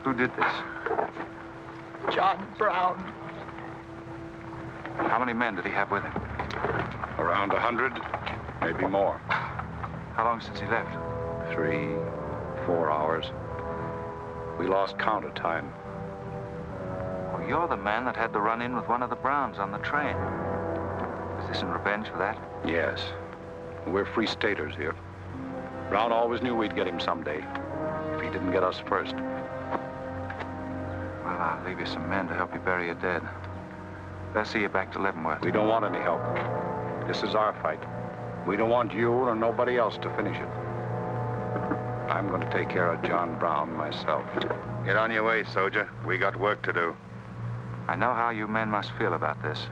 Who did this? John Brown. How many men did he have with him? Around 100, maybe more. How long since he left? 3, 4 hours. We lost count of time. Well, you're the man that had the run-in with one of the Browns on the train. Is this in revenge for that? Yes. We're free staters here. Brown always knew we'd get him someday, if he didn't get us first. Well, I'll leave you some men to help you bury your dead. They'll see you back to Leavenworth. We don't want any help. This is our fight. We don't want you or nobody else to finish it. I'm going to take care of John Brown myself. Get on your way, soldier. We got work to do. I know how you men must feel about this.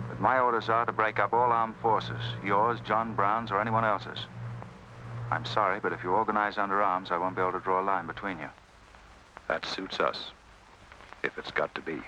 But my orders are to break up all armed forces. Yours, John Brown's, or anyone else's. I'm sorry, but if you organize under arms, I won't be able to draw a line between you. That suits us, if it's got to be.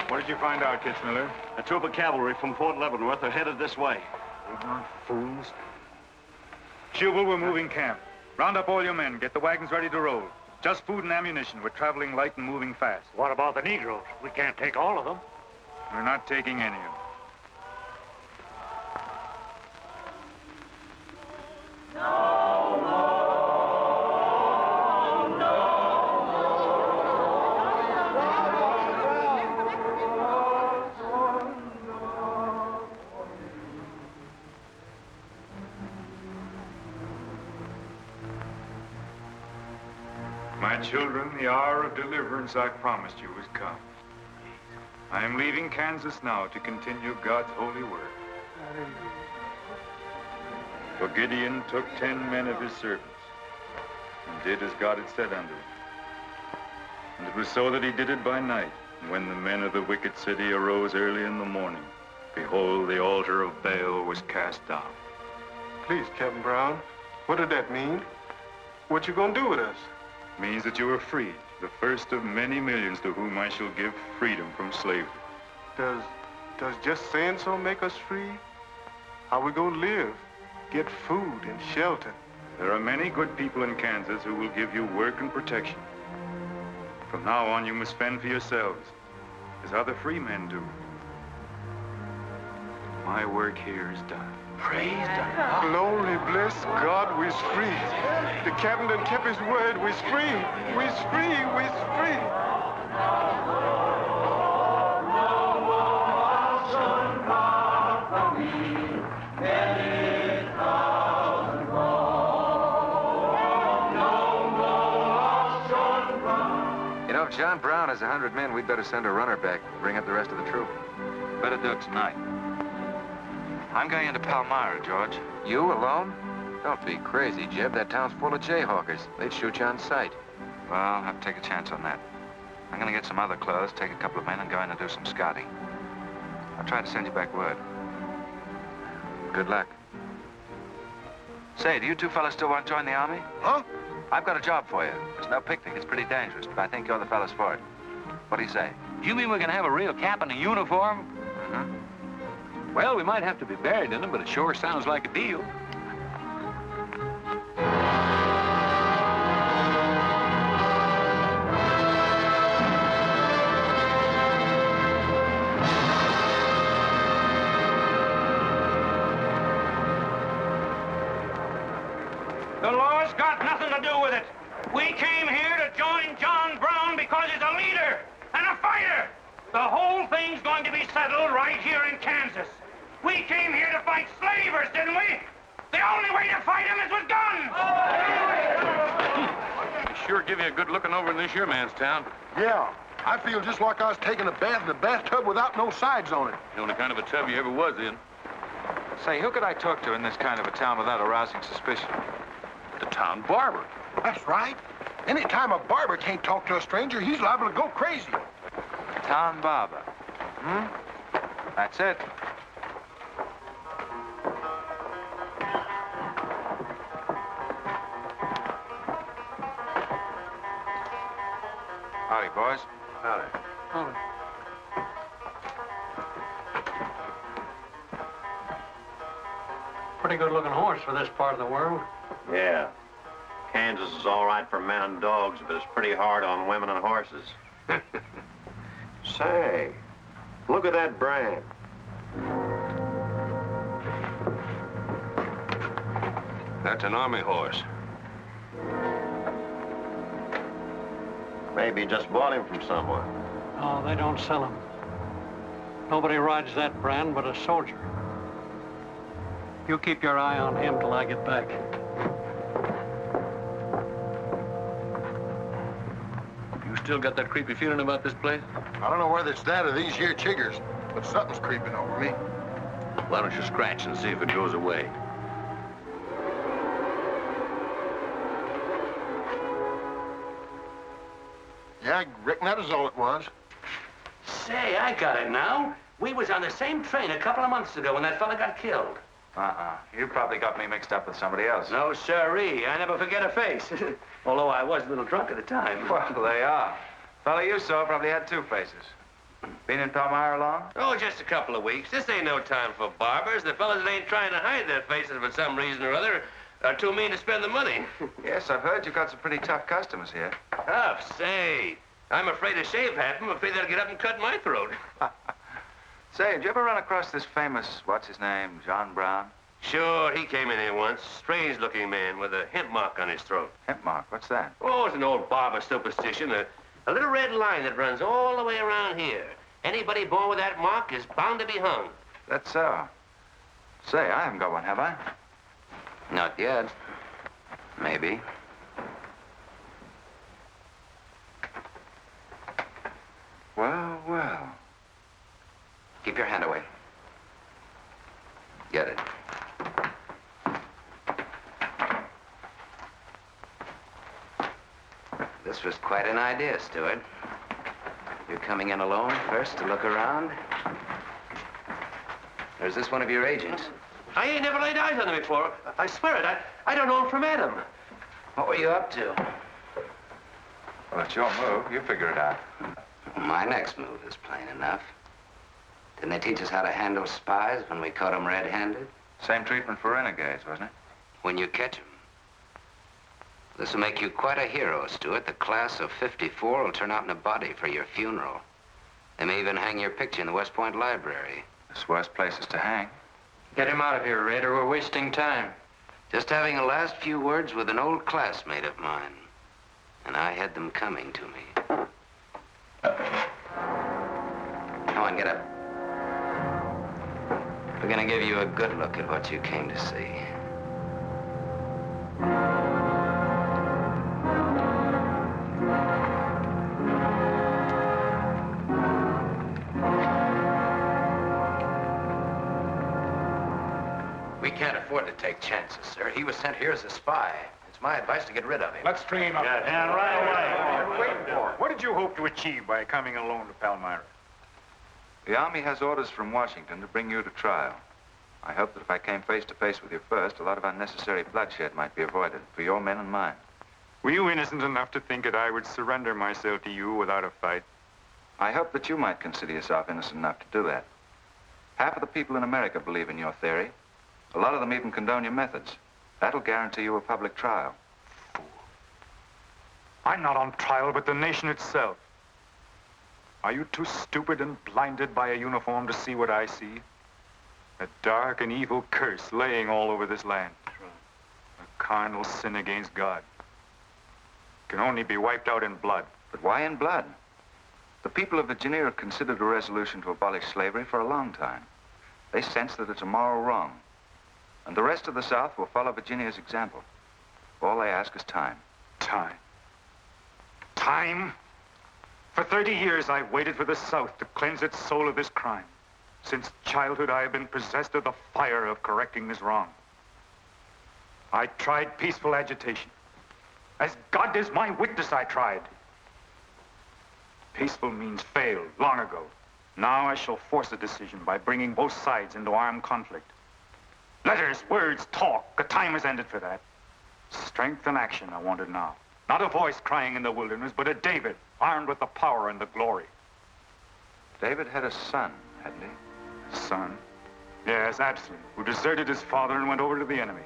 What did you find out, Kitzmiller? A troop of cavalry from Fort Leavenworth are headed this way. Ignorant fools. Jubal, we're moving camp. Round up all your men. Get the wagons ready to roll. Just food and ammunition. We're traveling light and moving fast. What about the Negroes? We can't take all of them. We're not taking any of them. My children, the hour of deliverance I promised you has come. I am leaving Kansas now to continue God's holy work. For Gideon took 10 men of his servants and did as God had said unto him. And it was so that he did it by night. And when the men of the wicked city arose early in the morning, behold, the altar of Baal was cast down. Please, Captain Brown, what did that mean? What you gonna do with us? Means that you are free, the first of many millions to whom I shall give freedom from slavery. Does just saying so make us free? How we gonna live? Get food and shelter? There are many good people in Kansas who will give you work and protection. From now on, you must fend for yourselves, as other free men do. My work here is done. Praise God. Glory, bless God, we's free. The captain done kept his word, we's free. We's free, we's free. You know, if John Brown has 100 men, we'd better send a runner back, bring up the rest of the troop. Better do it tonight. I'm going into Palmyra, George. You alone? Don't be crazy, Jeb. That town's full of jayhawkers. They'd shoot you on sight. Well, I'll have to take a chance on that. I'm going to get some other clothes, take a couple of men, and go in and do some scouting. I'll try to send you back word. Good luck. Say, do you two fellas still want to join the Army? Huh? I've got a job for you. There's no picnic. It's pretty dangerous, but I think you're the fellas for it. What do you say? You mean we're gonna have a real cap and a uniform? Mm-hmm. Well, we might have to be buried in them, but it sure sounds like a deal. The law's got nothing to do with it. We came here to join John Brown because he's a leader and a fighter. The whole thing's going to be settled right here in Kansas. We came here to fight slavers, didn't we? The only way to fight them is with guns. They sure give you a good looking over in this here man's town. Yeah, I feel just like I was taking a bath in a bathtub without no sides on it. The only kind of a tub you ever was in. Say, who could I talk to in this kind of a town without arousing suspicion? The town barber. That's right. Anytime a barber can't talk to a stranger, he's liable to go crazy. Town barber. Hmm? That's it. Howdy, boys. Howdy. Howdy. Pretty good-looking horse for this part of the world. Yeah. Kansas is all right for men and dogs, but it's pretty hard on women and horses. Say, look at that brand. That's an army horse. Maybe you just bought him from someone. Oh, they don't sell them. Nobody rides that brand but a soldier. You keep your eye on him till I get back. You still got that creepy feeling about this place? I don't know whether it's that or these here chiggers, but something's creeping over me. Why don't you scratch and see if it goes away? Yeah, I reckon that was all it was. Say, I got it now. We was on the same train a couple of months ago when that fella got killed. You probably got me mixed up with somebody else. No, sirree. I never forget a face. Although I was a little drunk at the time. Well, they are. Fella you saw probably had two faces. Been in Palmyra long? Oh, just a couple of weeks. This ain't no time for barbers. The fellas that ain't trying to hide their faces for some reason or other are too mean to spend the money. Yes, I've heard you've got some pretty tough customers here. Tough, say. I'm afraid to shave half of them. I'm afraid they'll get up and cut my throat. Say, did you ever run across this famous, what's his name, John Brown? Sure, he came in here once. Strange-looking man with a hemp mark on his throat. Hemp mark? What's that? Oh, it's an old barber superstition. A little red line that runs all the way around here. Anybody born with that mark is bound to be hung. That's so. Say, I haven't got one, have I? Not yet. Maybe. Well, well. Keep your hand away. Get it. This was quite an idea, Stuart. You're coming in alone first to look around? Or is this one of your agents? I ain't never laid eyes on him before. I swear it. I don't know him from Adam. What were you up to? Well, it's your move. You figure it out. My next move is plain enough. Didn't they teach us how to handle spies when we caught them red-handed? Same treatment for renegades, wasn't it? When you catch them. This will make you quite a hero, Stuart. The class of '54 will turn out in a body for your funeral. They may even hang your picture in the West Point Library. There's worse places to hang. Get him out of here, Raider. We're wasting time. Just having a last few words with an old classmate of mine. And I had them coming to me. Come on, get up. We're gonna give you a good look at what you came to see. We can't afford to take chances, sir. He was sent here as a spy. It's my advice to get rid of him. Let's string him up. And right away. Wait for it. What did you hope to achieve by coming alone to Palmyra? The Army has orders from Washington to bring you to trial. I hope that if I came face to face with you first, a lot of unnecessary bloodshed might be avoided for your men and mine. Were you innocent enough to think that I would surrender myself to you without a fight? I hope that you might consider yourself innocent enough to do that. Half of the people in America believe in your theory. A lot of them even condone your methods. That'll guarantee you a public trial. Fool. I'm not on trial, but the nation itself. Are you too stupid and blinded by a uniform to see what I see? A dark and evil curse laying all over this land. A carnal sin against God. Can only be wiped out in blood. But why in blood? The people of Virginia have considered a resolution to abolish slavery for a long time. They sense that it's a moral wrong. And the rest of the South will follow Virginia's example. All they ask is time. Time? Time? For 30 years, I've waited for the South to cleanse its soul of this crime. Since childhood, I have been possessed of the fire of correcting this wrong. I tried peaceful agitation. As God is my witness, I tried. Peaceful means failed long ago. Now I shall force a decision by bringing both sides into armed conflict. Letters, words, talk. The time has ended for that. Strength and action are wanted now. Not a voice crying in the wilderness, but a David, armed with the power and the glory. David had a son, hadn't he? Son? Yes, Absalom, who deserted his father and went over to the enemy.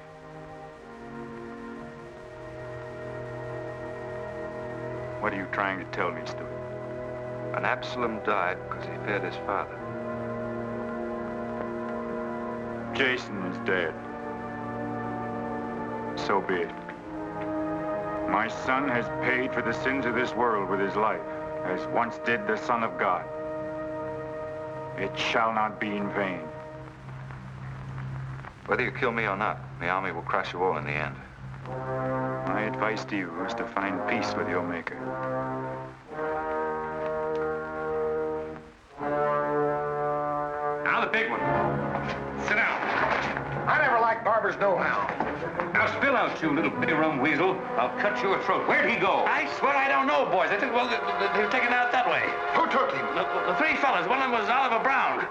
What are you trying to tell me, Stuart? And Absalom died because he feared his father. Jason is dead. So be it. My son has paid for the sins of this world with his life, as once did the Son of God. It shall not be in vain. Whether you kill me or not, the army will crush you all in the end. My advice to you is to find peace with your Maker. Now the big one. Sit down. I never liked barbers no-how. Now spill out, you little bitty rum weasel. I'll cut your throat. Where'd he go? I swear I don't know, boys. I think, well, they were taken out that way. Who took him? The three fellas. One of them was Oliver Brown.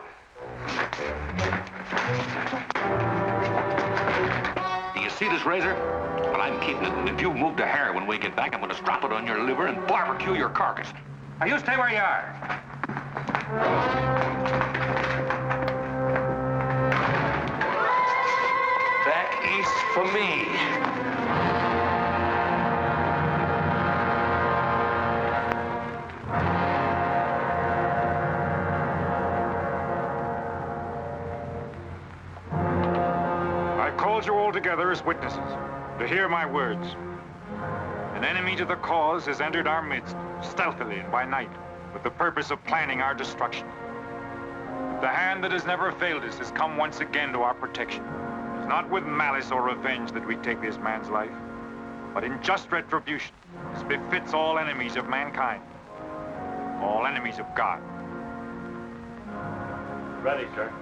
Do you see this razor? Well, I'm keeping it, and if you move to hair when we get back, I'm going to strap it on your liver and barbecue your carcass. Now, you stay where you are. Back east for me. I called you all together as witnesses to hear my words. An enemy to the cause has entered our midst, stealthily and by night, with the purpose of planning our destruction. The hand that has never failed us has come once again to our protection. It's not with malice or revenge that we take this man's life, but in just retribution, as befits all enemies of mankind, all enemies of God. Ready, sir.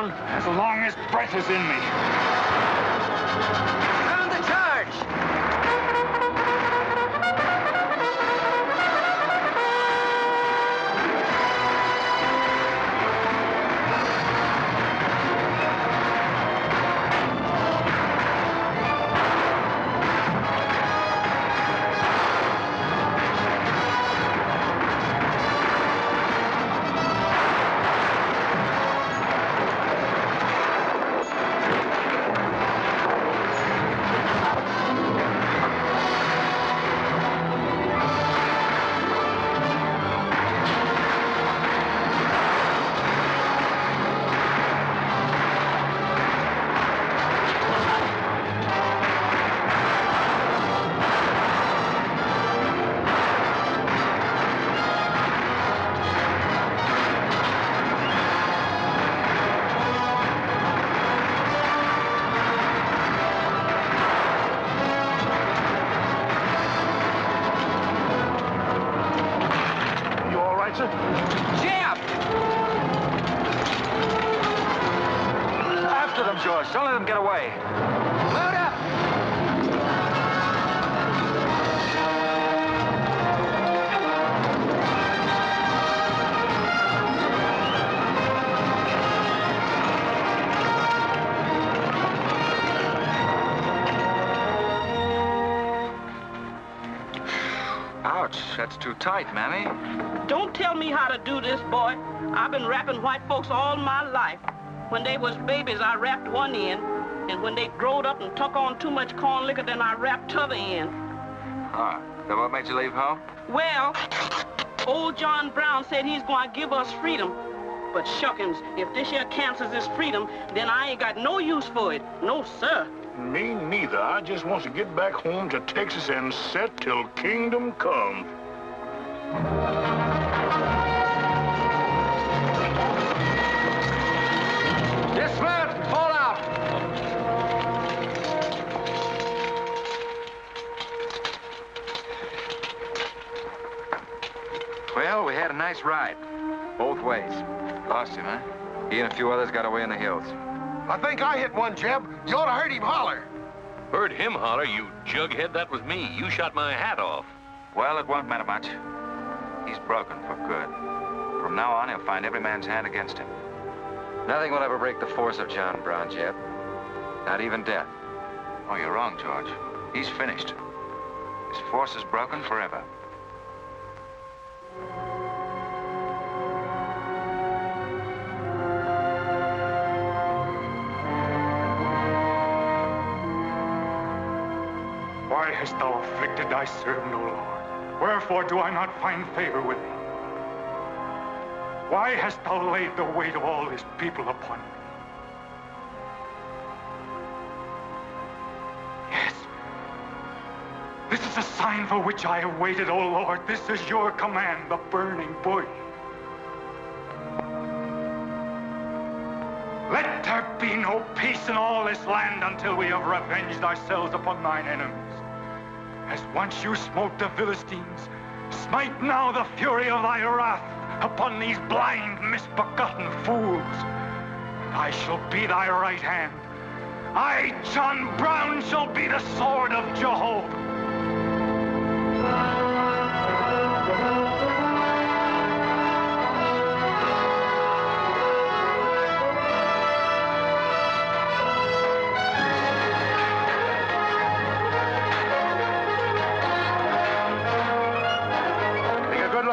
Brown? As long as breath is in me. Sound the charge! Don't let them get away. Load up! Ouch, that's too tight, Mammy. Don't tell me how to do this, boy. I've been wrapping white folks all my life. When they was babies, I wrapped one end, and when they growed up and took on too much corn liquor, then I wrapped t'other end. Ah, then what made you leave home? Well, old John Brown said he's going to give us freedom. But shuckins, if this here Kansas is freedom, then I ain't got no use for it. No, sir. Me neither. I just want to get back home to Texas and set till kingdom come. Dismount! Fall out! Well, we had a nice ride. Both ways. Lost him, huh? He and a few others got away in the hills. I think I hit one, Jeb. You ought to heard him holler. Heard him holler, you jughead? That was me. You shot my hat off. Well, it won't matter much. He's broken for good. From now on, he'll find every man's hand against him. Nothing will ever break the force of John Brown, Jeb. Not even death. Oh, you're wrong, George. He's finished. His force is broken forever. Why hast thou afflicted thy servant, O Lord? Wherefore do I not find favor with thee? Why hast thou laid the weight of all this people upon me? Yes. This is a sign for which I have waited, O Lord. This is your command, the burning bush. Let there be no peace in all this land until we have revenged ourselves upon thine enemies. As once you smote the Philistines, smite now the fury of thy wrath upon these blind, misbegotten fools. And I shall be thy right hand. I, John Brown, shall be the sword of Jehovah.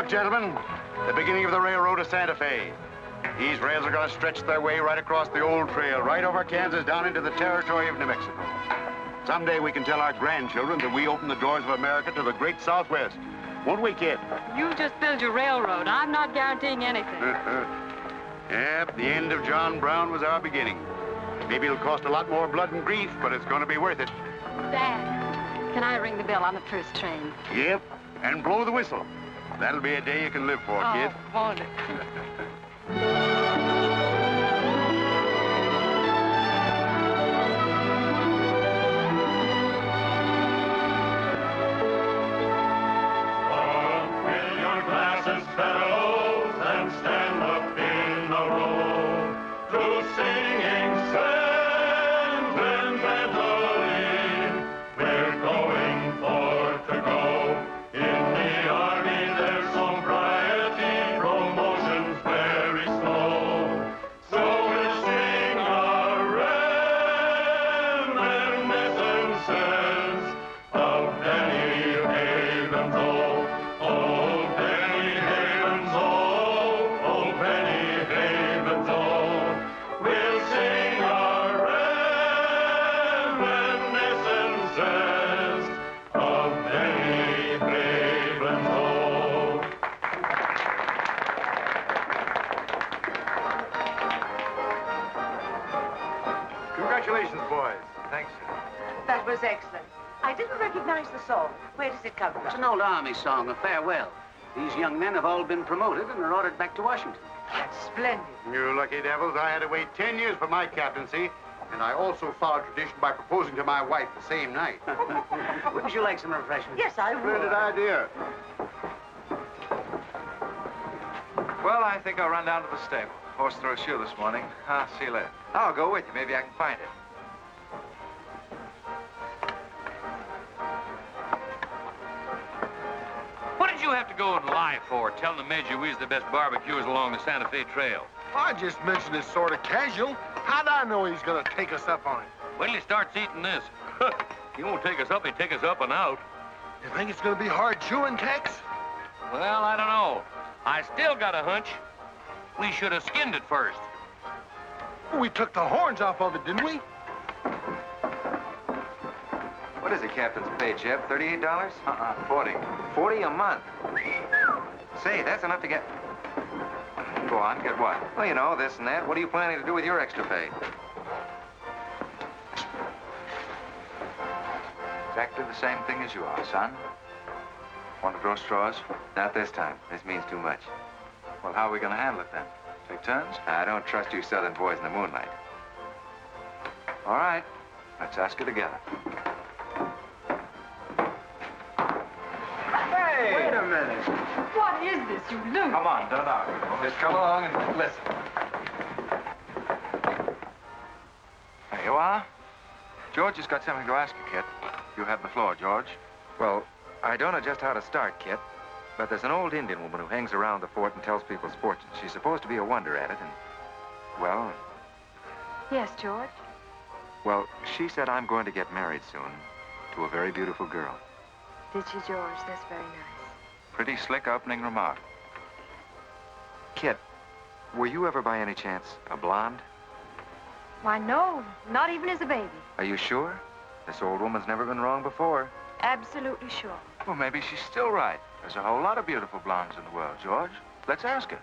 Gentlemen, the beginning of the railroad to Santa Fe. These rails are going to stretch their way right across the old trail, right over Kansas, down into the territory of New Mexico. Someday we can tell our grandchildren that we opened the doors of America to the great Southwest. Won't we, kid? You just build your railroad. I'm not guaranteeing anything. Yep, the end of John Brown was our beginning. Maybe it'll cost a lot more blood and grief, but it's going to be worth it. Dad, can I ring the bell on the first train? Yep, and blow the whistle. That'll be a day you can live for, kid. Won't it? Fill your glasses, fellows, and stand up in a row to sing was excellent. I didn't recognize the song. Where does it come from? It's an old army song, a farewell. These young men have all been promoted and are ordered back to Washington. That's splendid. You lucky devils, I had to wait 10 years for my captaincy, and I also followed tradition by proposing to my wife the same night. Wouldn't you like some refreshment? Yes, I would. Splendid idea. Well, I think I'll run down to the stable. Horse threw a shoe this morning. I'll see you later. I'll go with you. Maybe I can find it. What did you have to go and lie for, telling the Major we's the best barbecuers along the Santa Fe Trail? I just mentioned it sort of casual. How'd I know he's gonna take us up on it? Wait till he starts eating this. He won't take us up, he'll take us up and out. You think it's gonna be hard chewing, Tex? Well, I don't know. I still got a hunch. We should have skinned it first. We took the horns off of it, didn't we? What is the captain's pay, Jeb? $38? 40. 40 a month. Say, that's enough to get... Go on, get what? Well, you know, this and that. What are you planning to do with your extra pay? Exactly the same thing as you are, son. Want to draw straws? Not this time. This means too much. Well, how are we going to handle it then? Take turns? I don't trust you southern boys in the moonlight. All right. Let's ask her together. Hey! Wait a minute. What is this, you loon? Come on, don't argue. Just come along and listen. There you are. George has got something to ask you, Kit. You have the floor, George. Well, I don't know just how to start, Kit, but there's an old Indian woman who hangs around the fort and tells people's fortunes. She's supposed to be a wonder at it, and, well... Yes, George? Well, she said I'm going to get married soon to a very beautiful girl. Did she, George? That's very nice. Pretty slick opening remark. Kit, were you ever by any chance a blonde? Why, no. Not even as a baby. Are you sure? This old woman's never been wrong before. Absolutely sure. Well, maybe she's still right. There's a whole lot of beautiful blondes in the world, George. Let's ask her.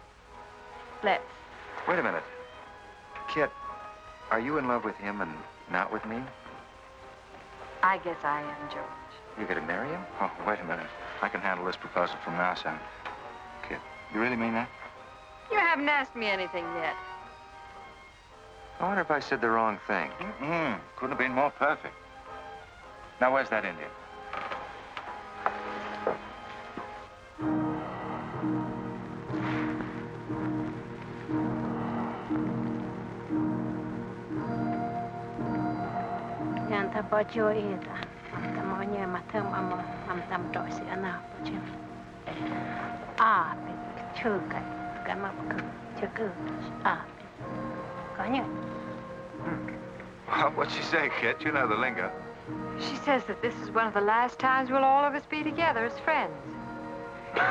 Let's. Wait a minute. Kit, are you in love with him and not with me? I guess I am, George. You gonna marry him? Oh, wait a minute. I can handle this proposal from now on. Kid, you really mean that? You haven't asked me anything yet. I wonder if I said the wrong thing. Couldn't have been more perfect. Now, where's that Indian? Well, what'd she say, Kit? You know the lingo. She says that this is one of the last times we'll all of us be together as friends. Now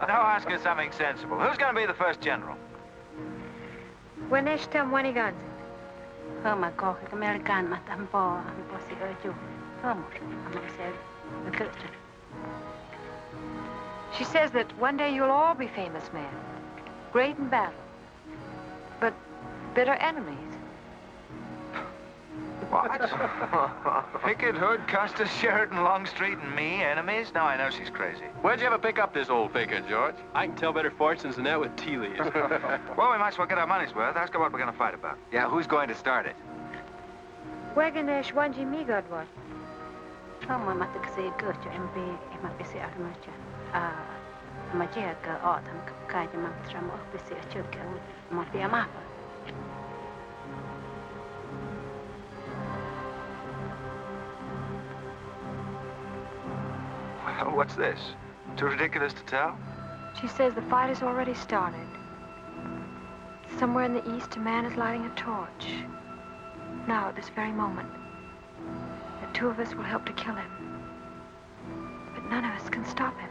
ask her something sensible. Who's going to be the first general? When they tell when he guns American She says that one day you'll all be famous men, great in battle, but bitter enemies. What? Pickett, Hood, Custis, Sheridan, Longstreet, and me, enemies? Now I know she's crazy. Where'd you ever pick up this old faker, George? I can tell better fortunes than that with tea leaves. Well, we might as well get our money's worth. Ask her what we're going to fight about. Yeah, who's going to start it? Weganesh wanji mi godwat. Tama matakse gurcha MB MPC armacha. Magia ka autumn kaja mantram of PC chuka mapa. Well, what's this? Too ridiculous to tell? She says the fight has already started. Somewhere in the east, a man is lighting a torch. Now, at this very moment, the two of us will help to kill him. But none of us can stop him.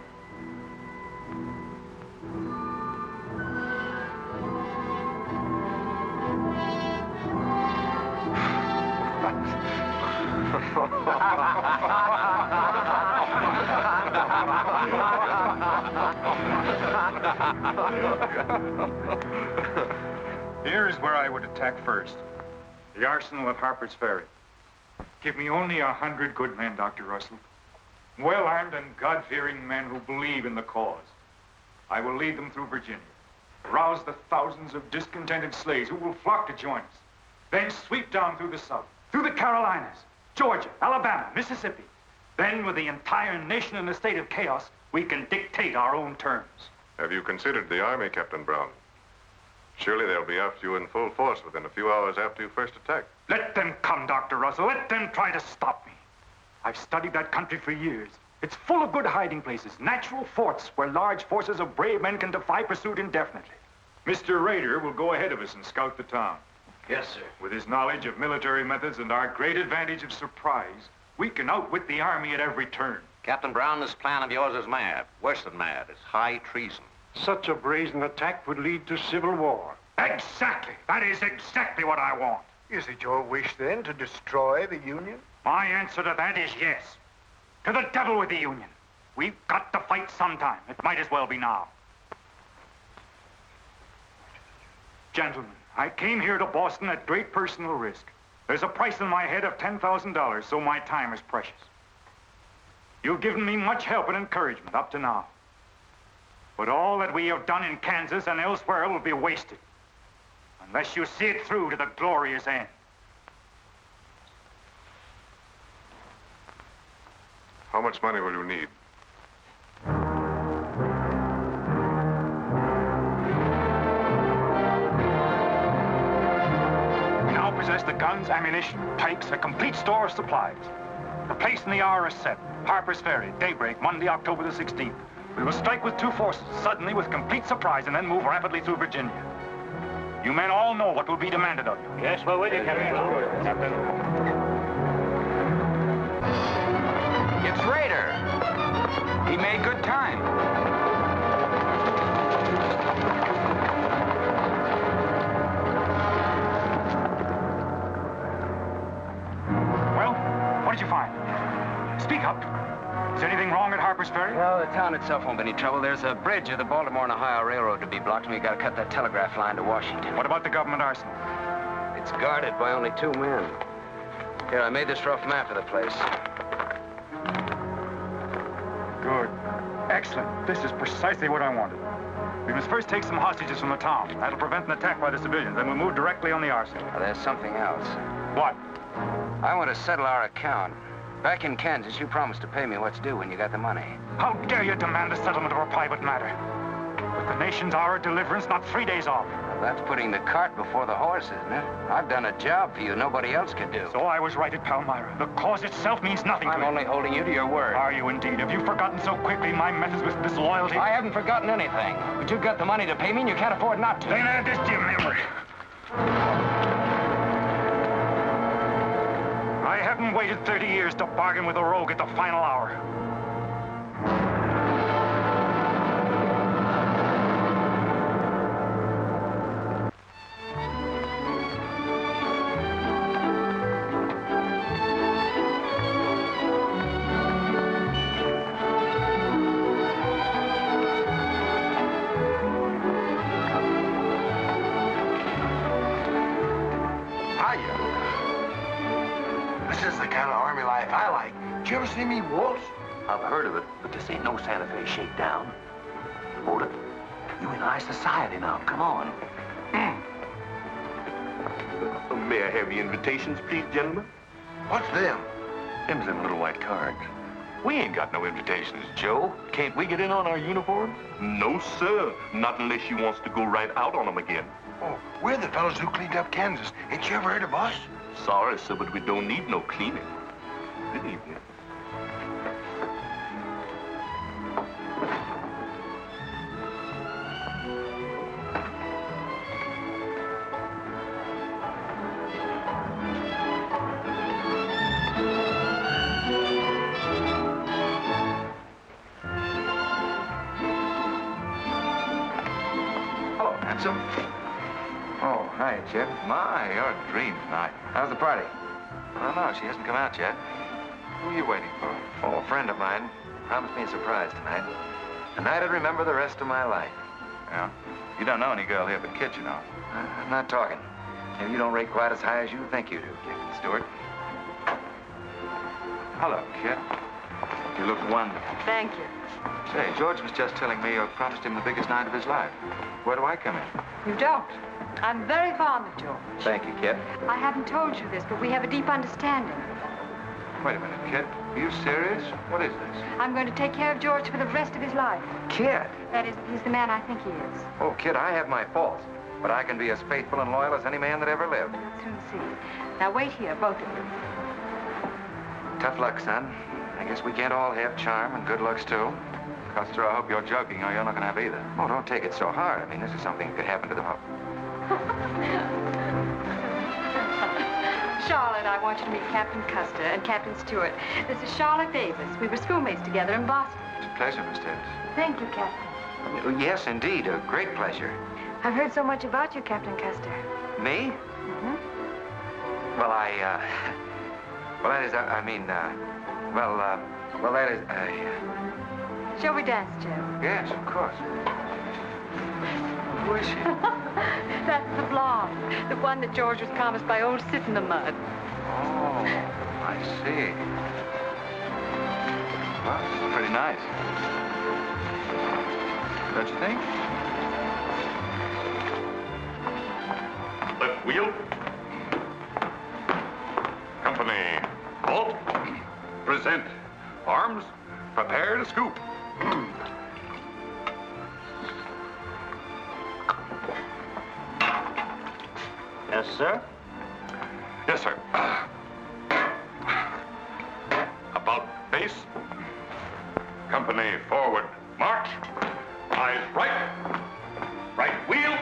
Here is where I would attack first. The arsenal at Harper's Ferry. Give me only 100 good men, Dr. Russell. Well-armed and God-fearing men who believe in the cause. I will lead them through Virginia, rouse the thousands of discontented slaves who will flock to join us, then sweep down through the South, through the Carolinas, Georgia, Alabama, Mississippi. Then, with the entire nation in a state of chaos, we can dictate our own terms. Have you considered the Army, Captain Brown? Surely they'll be after you in full force within a few hours after you first attack. Let them come, Dr. Russell. Let them try to stop me. I've studied that country for years. It's full of good hiding places, natural forts where large forces of brave men can defy pursuit indefinitely. Mr. Rader will go ahead of us and scout the town. Yes, sir. With his knowledge of military methods and our great advantage of surprise, we can outwit the Army at every turn. Captain Brown, this plan of yours is mad. Worse than mad. It's high treason. Such a brazen attack would lead to civil war. Exactly. That is exactly what I want. Is it your wish, then, to destroy the Union? My answer to that is yes. To the devil with the Union. We've got to fight sometime. It might as well be now. Gentlemen, I came here to Boston at great personal risk. There's a price in my head of $10,000, so my time is precious. You've given me much help and encouragement up to now. But all that we have done in Kansas and elsewhere will be wasted unless you see it through to the glorious end. How much money will you need? We now possess the guns, ammunition, pikes, a complete store of supplies. The place and the hour are set. Harper's Ferry, daybreak, Monday, October the 16th. We will strike with 2 forces, suddenly with complete surprise, and then move rapidly through Virginia. You men all know what will be demanded of you. Yes, we're with you, Captain. Captain. It's Rader. He made good time. Well, what did you find? Speak up. Is anything wrong at Harper's Ferry? No, the town itself won't be any trouble. There's a bridge of the Baltimore and Ohio Railroad to be blocked, and we got to cut that telegraph line to Washington. What about the government arsenal? It's guarded by only 2 men. Here, I made this rough map of the place. Good. Excellent. This is precisely what I wanted. We must first take some hostages from the town. That'll prevent an attack by the civilians. Then we'll move directly on the arsenal. Well, there's something else. What? I want to settle our account. Back in Kansas, you promised to pay me what's due when you got the money. How dare you demand the settlement of a private matter? With the nation's hour of deliverance not 3 days off. Well, that's putting the cart before the horse, isn't it? I've done a job for you nobody else could do. So I was right at Palmyra. The cause itself means nothing to you. I'm only holding you to your word. Are you indeed? Have you forgotten so quickly my methods with disloyalty? I haven't forgotten anything. But you've got the money to pay me and you can't afford not to. Then add this to your memory. I haven't waited 30 years to bargain with a rogue at the final hour. You ever see me waltz? I've heard of it, but this ain't no Santa Fe shakedown. Hold it. You in high society now. Come on. May I have your invitations, please, gentlemen? What's them? Them's them little white cards. We ain't got no invitations, Joe. Can't we get in on our uniforms? No, sir. Not unless you wants to go right out on them again. Oh, we're the fellows who cleaned up Kansas. Ain't you ever heard of us? Sorry, sir, but we don't need no cleaning. Good evening. Hello, handsome. Oh, hi, Chet. My, you're a dream tonight. How's the party? I don't know. She hasn't come out yet. Who are you waiting for? Oh, a friend of mine promised me a surprise tonight. A night I'd remember the rest of my life. Yeah? You don't know any girl here but Kit, you know. I'm not talking. Maybe you don't rate quite as high as you think you do, Captain Stewart. Hello, kid. You look wonderful. Thank you. Say, George was just telling me you promised him the biggest night of his life. Where do I come in? You don't. I'm very fond of George. Thank you, kid. I haven't told you this, but we have a deep understanding. Wait a minute, kid. Are you serious? What is this? I'm going to take care of George for the rest of his life. Kid. That is, he's the man I think he is. Oh, kid, I have my faults. But I can be as faithful and loyal as any man that ever lived. We'll soon see. Now, wait here, both of you. Tough luck, son. I guess we can't all have charm and good looks, too. Custer, I hope you're joking, or you're not going to have either. Oh, don't take it so hard. I mean, this is something that could happen to the... Charlotte, I want you to meet Captain Custer and Captain Stewart. This is Charlotte Davis. We were schoolmates together in Boston. It's a pleasure, Miss Davis. Thank you, Captain. Yes, indeed. A great pleasure. I've heard so much about you, Captain Custer. Me? Mm-hmm. Well, well, that is, well, that is, Shall we dance, Joe? Yes, of course. Who is she? That's the blonde. The one that George was promised by old Sit in the Mud. Oh, I see. Well, pretty nice. Don't you think? Left wheel. Company, halt. Present. Arms, prepare to scoop. Yes, sir? Yes, sir. About face. Company, forward. March. Eyes right. Right wheel.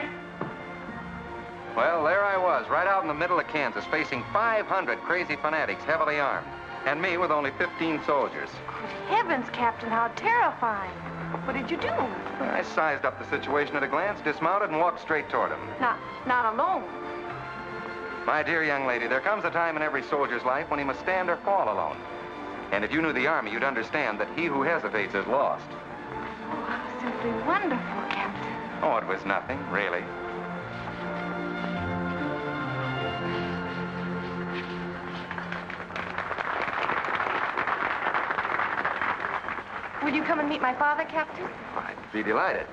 Well, there I was, right out in the middle of Kansas, facing 500 crazy fanatics, heavily armed. And me with only 15 soldiers. Heavens, Captain, how terrifying. What did you do? I sized up the situation at a glance, dismounted, and walked straight toward him. Not alone. My dear young lady, there comes a time in every soldier's life when he must stand or fall alone. And if you knew the Army, you'd understand that he who hesitates is lost. Oh, how simply wonderful, Captain. Oh, it was nothing, really. Will you come and meet my father, Captain? I'd be delighted.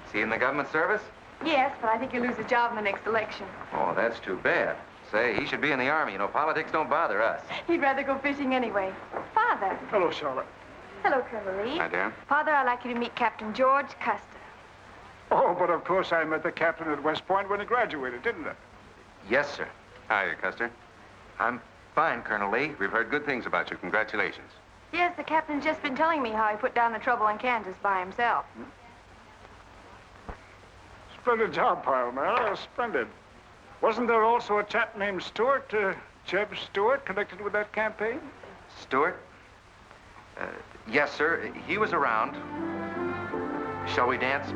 Is he in the government service? Yes, but I think he'll lose his job in the next election. Oh, that's too bad. Say, he should be in the Army. You know, politics don't bother us. He'd rather go fishing anyway. Father. Hello, Charlotte. Hello, Colonel Lee. Hi, dear. Father, I'd like you to meet Captain George Custer. Oh, but of course I met the captain at West Point when he graduated, didn't I? Yes, sir. Hi, Custer. I'm fine, Colonel Lee. We've heard good things about you. Congratulations. Yes, the captain's just been telling me how he put down the trouble in Kansas by himself. Splendid job, pile, man. Oh, splendid. Wasn't there also a chap named Stewart, Jeb Stewart, connected with that campaign? Stewart? Yes, sir. He was around. Shall we dance?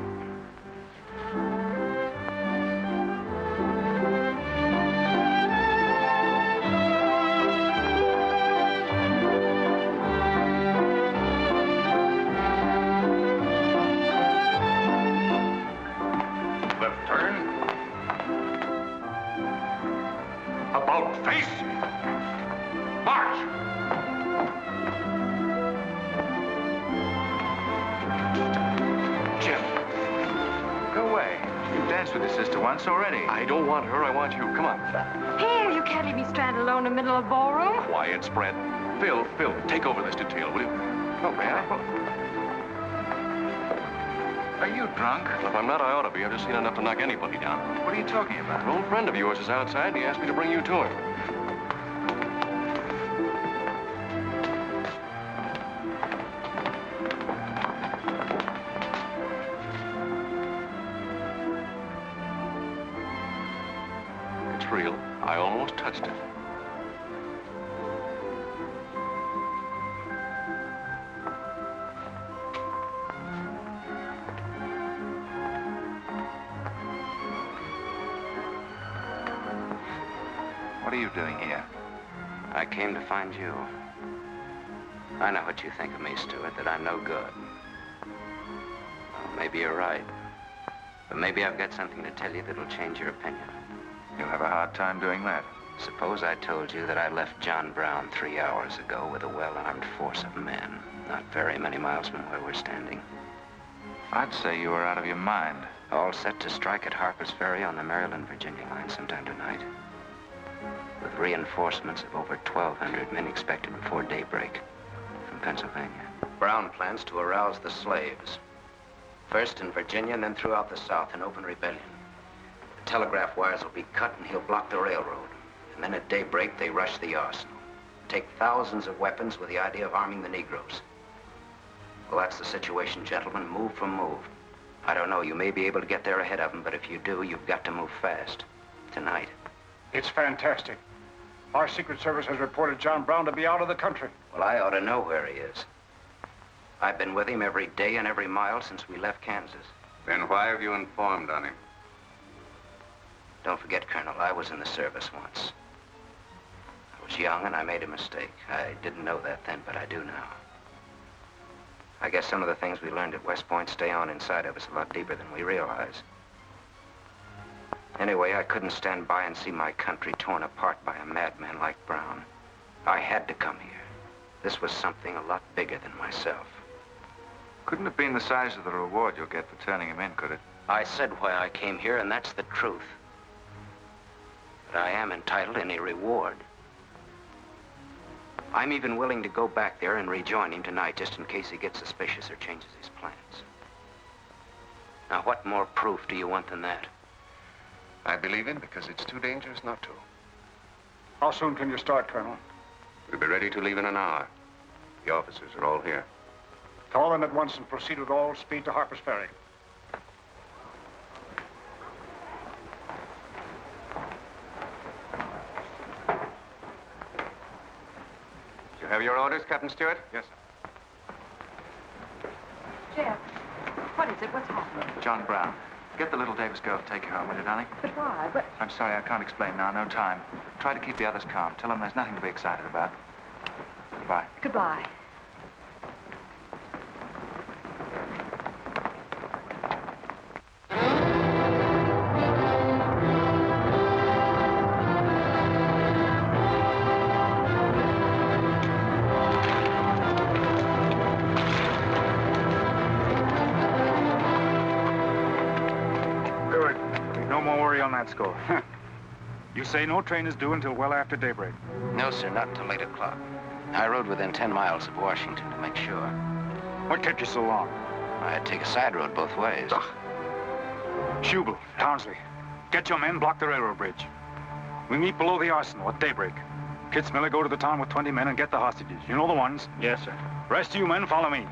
About face. March. Jim. Go away. You've danced with your sister once already. I don't want her. I want you. Come on. Here, you can't leave me stranded alone in the middle of the ballroom. Quiet, spread. Phil, take over this detail, will you? Oh, may I? Are you drunk? Well, if I'm not, I ought to be. I've just seen enough to knock anybody down. What are you talking about? An old friend of yours is outside, and he asked me to bring you to him. It's real. I almost touched it. What are you doing here? I came to find you. I know what you think of me, Stewart, that I'm no good. Well, maybe you're right. But maybe I've got something to tell you that'll change your opinion. You'll have a hard time doing that. Suppose I told you that I left John Brown 3 hours ago with a well-armed force of men, not very many miles from where we're standing. I'd say you were out of your mind. All set to strike at Harper's Ferry on the Maryland-Virginia line sometime tonight. With reinforcements of over 1,200 men expected before daybreak from Pennsylvania. Brown plans to arouse the slaves. First in Virginia and then throughout the South in open rebellion. The telegraph wires will be cut and he'll block the railroad. And then at daybreak, they rush the arsenal. Take thousands of weapons with the idea of arming the Negroes. Well, that's the situation, gentlemen, move for move. I don't know, you may be able to get there ahead of them, but if you do, you've got to move fast. Tonight. It's fantastic. Our Secret Service has reported John Brown to be out of the country. Well, I ought to know where he is. I've been with him every day and every mile since we left Kansas. Then why have you informed on him? Don't forget, Colonel, I was in the service once. I was young and I made a mistake. I didn't know that then, but I do now. I guess some of the things we learned at West Point stay on inside of us a lot deeper than we realize. Anyway, I couldn't stand by and see my country torn apart by a madman like Brown. I had to come here. This was something a lot bigger than myself. Couldn't have been the size of the reward you'll get for turning him in, could it? I said why I came here, and that's the truth. But I am entitled to any reward. I'm even willing to go back there and rejoin him tonight, just in case he gets suspicious or changes his plans. Now, what more proof do you want than that? I believe him because it's too dangerous not to. How soon can you start, Colonel? We'll be ready to leave in an hour. The officers are all here. Call them at once and proceed with all speed to Harper's Ferry. You have your orders, Captain Stewart? Yes, sir. Jeff, what is it? What's happening? John Brown. Get the little Davis girl to take you home, will you, darling? But why? But... I'm sorry, I can't explain now. No time. Try to keep the others calm. Tell them there's nothing to be excited about. Goodbye. Goodbye. Score. You say no train is due until well after daybreak? No, sir, not until 8 o'clock. I rode within 10 miles of Washington to make sure. What kept you so long? I had to take a side road both ways. Schubel, Townsley, get your men, block the railroad bridge. We meet below the arsenal at daybreak. Kitzmiller, go to the town with 20 men and get the hostages. You know the ones? Yes, sir. Rest of you men, follow me.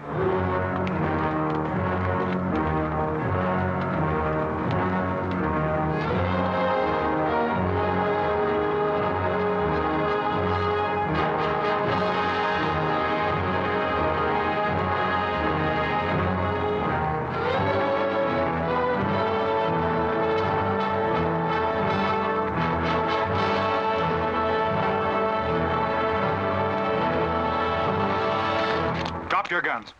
Your guns.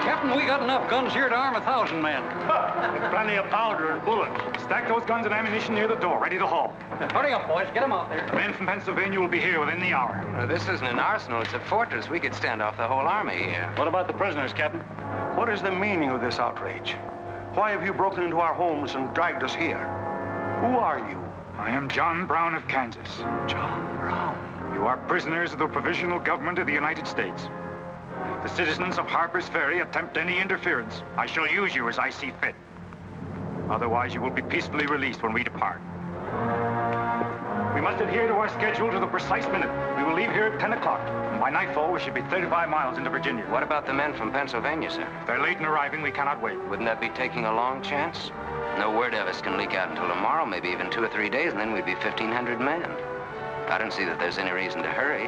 Captain, we got enough guns here to arm 1,000 men. Plenty of powder and bullets. Stack those guns and ammunition near the door, ready to haul. Hurry up, boys. Get them out there. The men from Pennsylvania will be here within the hour. This isn't an arsenal. It's a fortress. We could stand off the whole army here. What about the prisoners, Captain? What is the meaning of this outrage? Why have you broken into our homes and dragged us here? Who are you? I am John Brown of Kansas. John Brown? You are prisoners of the provisional government of the United States. If the citizens of Harper's Ferry attempt any interference, I shall use you as I see fit. Otherwise, you will be peacefully released when we depart. We must adhere to our schedule to the precise minute. We will leave here at 10 o'clock. And by nightfall, we should be 35 miles into Virginia. What about the men from Pennsylvania, sir? If they're late in arriving, we cannot wait. Wouldn't that be taking a long chance? No word of us can leak out until tomorrow, maybe even 2 or 3 days, and then we'd be 1,500 men. I don't see that there's any reason to hurry.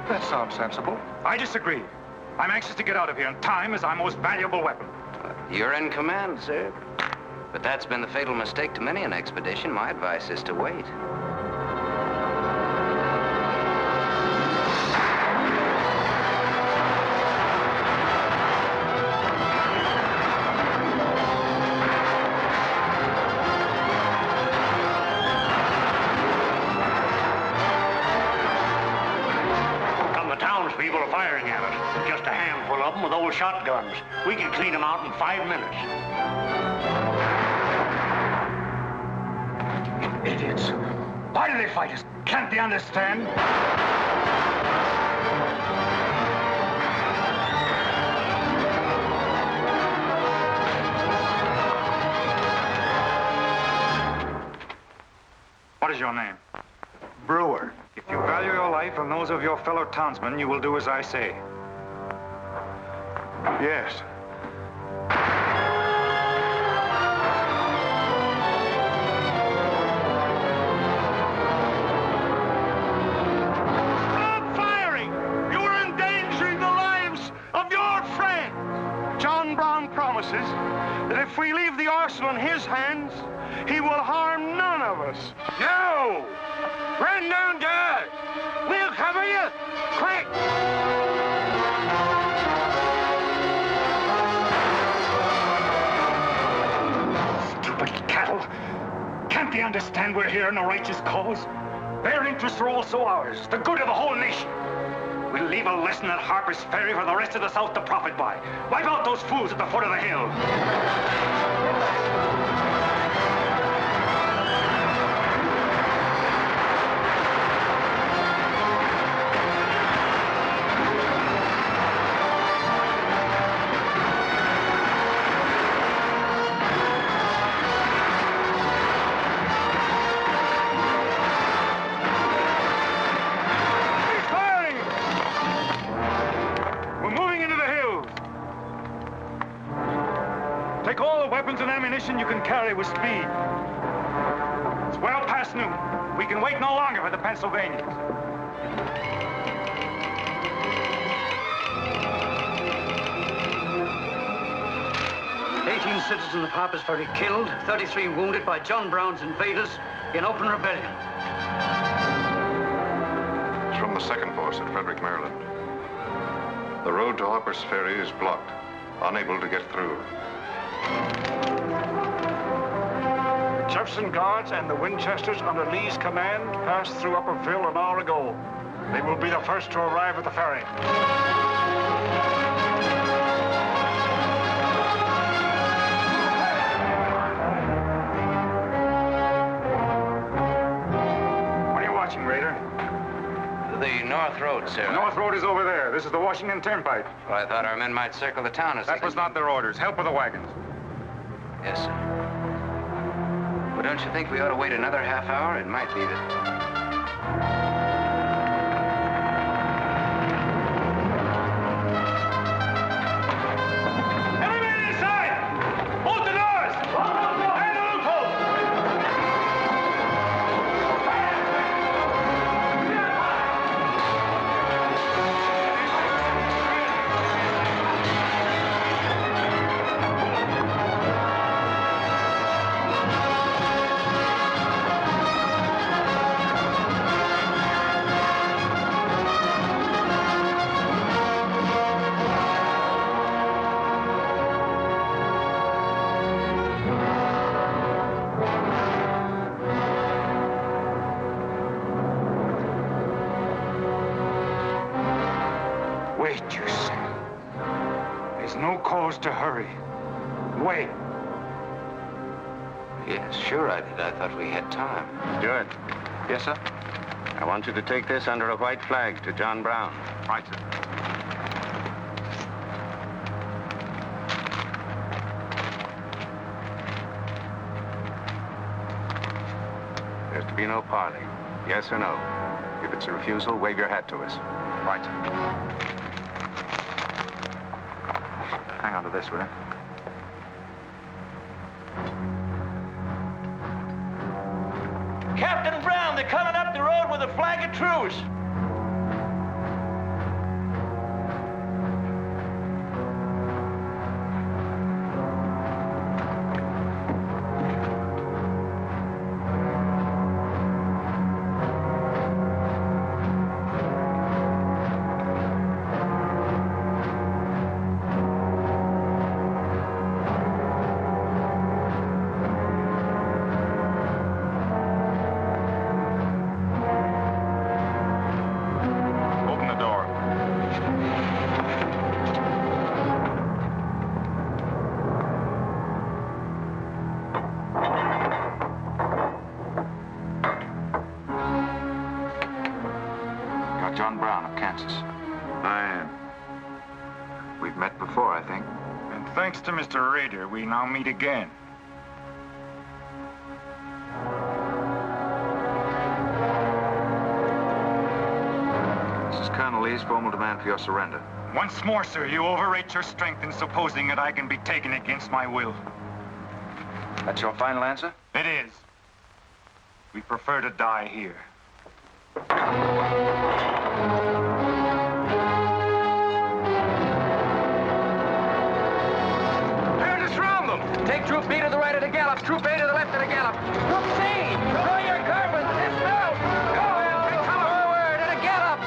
That sounds sensible. I disagree. I'm anxious to get out of here, and time is our most valuable weapon. You're in command, sir. But that's been the fatal mistake to many an expedition. My advice is to wait. shotguns. We can clean them out in 5 minutes. Idiots. Why do they fight us? Can't they understand? What is your name? Brewer. If you value your life and those of your fellow townsmen, you will do as I say. Yes. Stop firing! You are endangering the lives of your friends. John Brown promises that if we leave the arsenal in his hands, he will harm none of us. No! Run down, guards! We'll cover you! Quick! Stupid cattle. Can't they understand we're here in a righteous cause? Their interests are also ours, the good of the whole nation. We'll leave a lesson at Harper's Ferry for the rest of the South to profit by. Wipe out those fools at the foot of the hill. Take all the weapons and ammunition you can carry with speed. It's well past noon. We can wait no longer for the Pennsylvanians. Citizens of Harper's Ferry killed, 33 wounded by John Brown's invaders in open rebellion. It's from the 2nd Force at Frederick, Maryland. The road to Harper's Ferry is blocked, unable to get through. The Jefferson Guards and the Winchesters under Lee's command passed through Upperville an hour ago. They will be the first to arrive at the ferry. Raider? The North Road, sir. The North Road is over there. This is the Washington Turnpike. Well, I thought our men might circle the town as That was not their orders. Help with the wagons. Yes, sir. Well, don't you think we ought to wait another half hour? It might be that... To hurry. Wait. Yes, sure I did. I thought we had time. Good. Yes, sir? I want you to take this under a white flag to John Brown. Right, sir. There's to be no parley. Yes or no. If it's a refusal, wave your hat to us. Right, sir. Hang on to this, will you? Captain Brown, they're coming up the road with a flag of truce. Kansas. I am. We've met before, I think. And thanks to Mr. Rader, we now meet again. This is Colonel Lee's formal demand for your surrender. Once more, sir, you overrate your strength in supposing that I can be taken against my will. That's your final answer? It is. We prefer to die here. Surround them! Take Troop B to the right of the gallop, Troop A to the left of the gallop. Troop C, throw your carbons, dismount! Go, Hale! Forward at a gallop!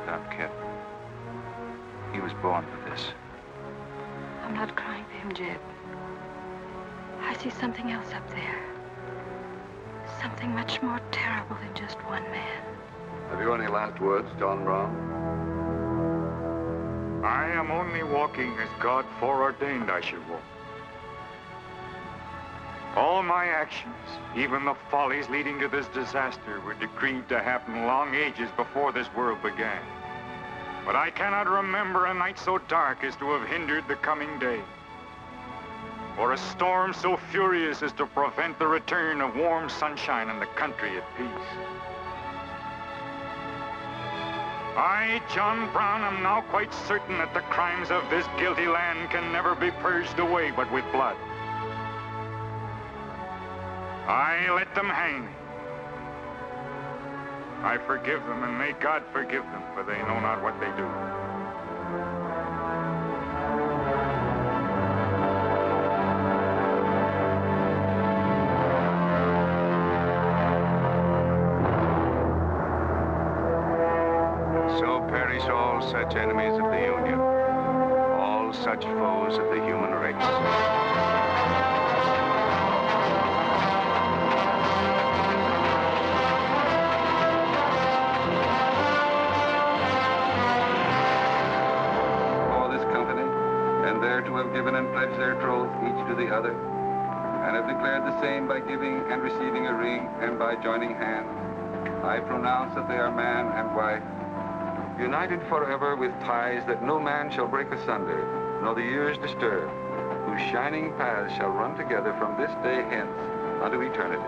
Stop, Kit. He was born for this. I'm not crying for him, Jeb. I see something else up there. Something much more terrible than just one man. Have you any last words, John Brown? I am only walking as God foreordained I should walk. All my actions, even the follies leading to this disaster, were decreed to happen long ages before this world began. But I cannot remember a night so dark as to have hindered the coming day, or a storm so furious as to prevent the return of warm sunshine and the country at peace. I, John Brown, am now quite certain that the crimes of this guilty land can never be purged away but with blood. I let them hang me. I forgive them, and may God forgive them, for they know not what they do. So perish all such enemies of the Union, all such foes of the human race. To have given and pledged their troth each to the other, and have declared the same by giving and receiving a ring and by joining hands, I pronounce that they are man and wife, united forever with ties that no man shall break asunder, nor the years disturb, whose shining paths shall run together from this day hence unto eternity.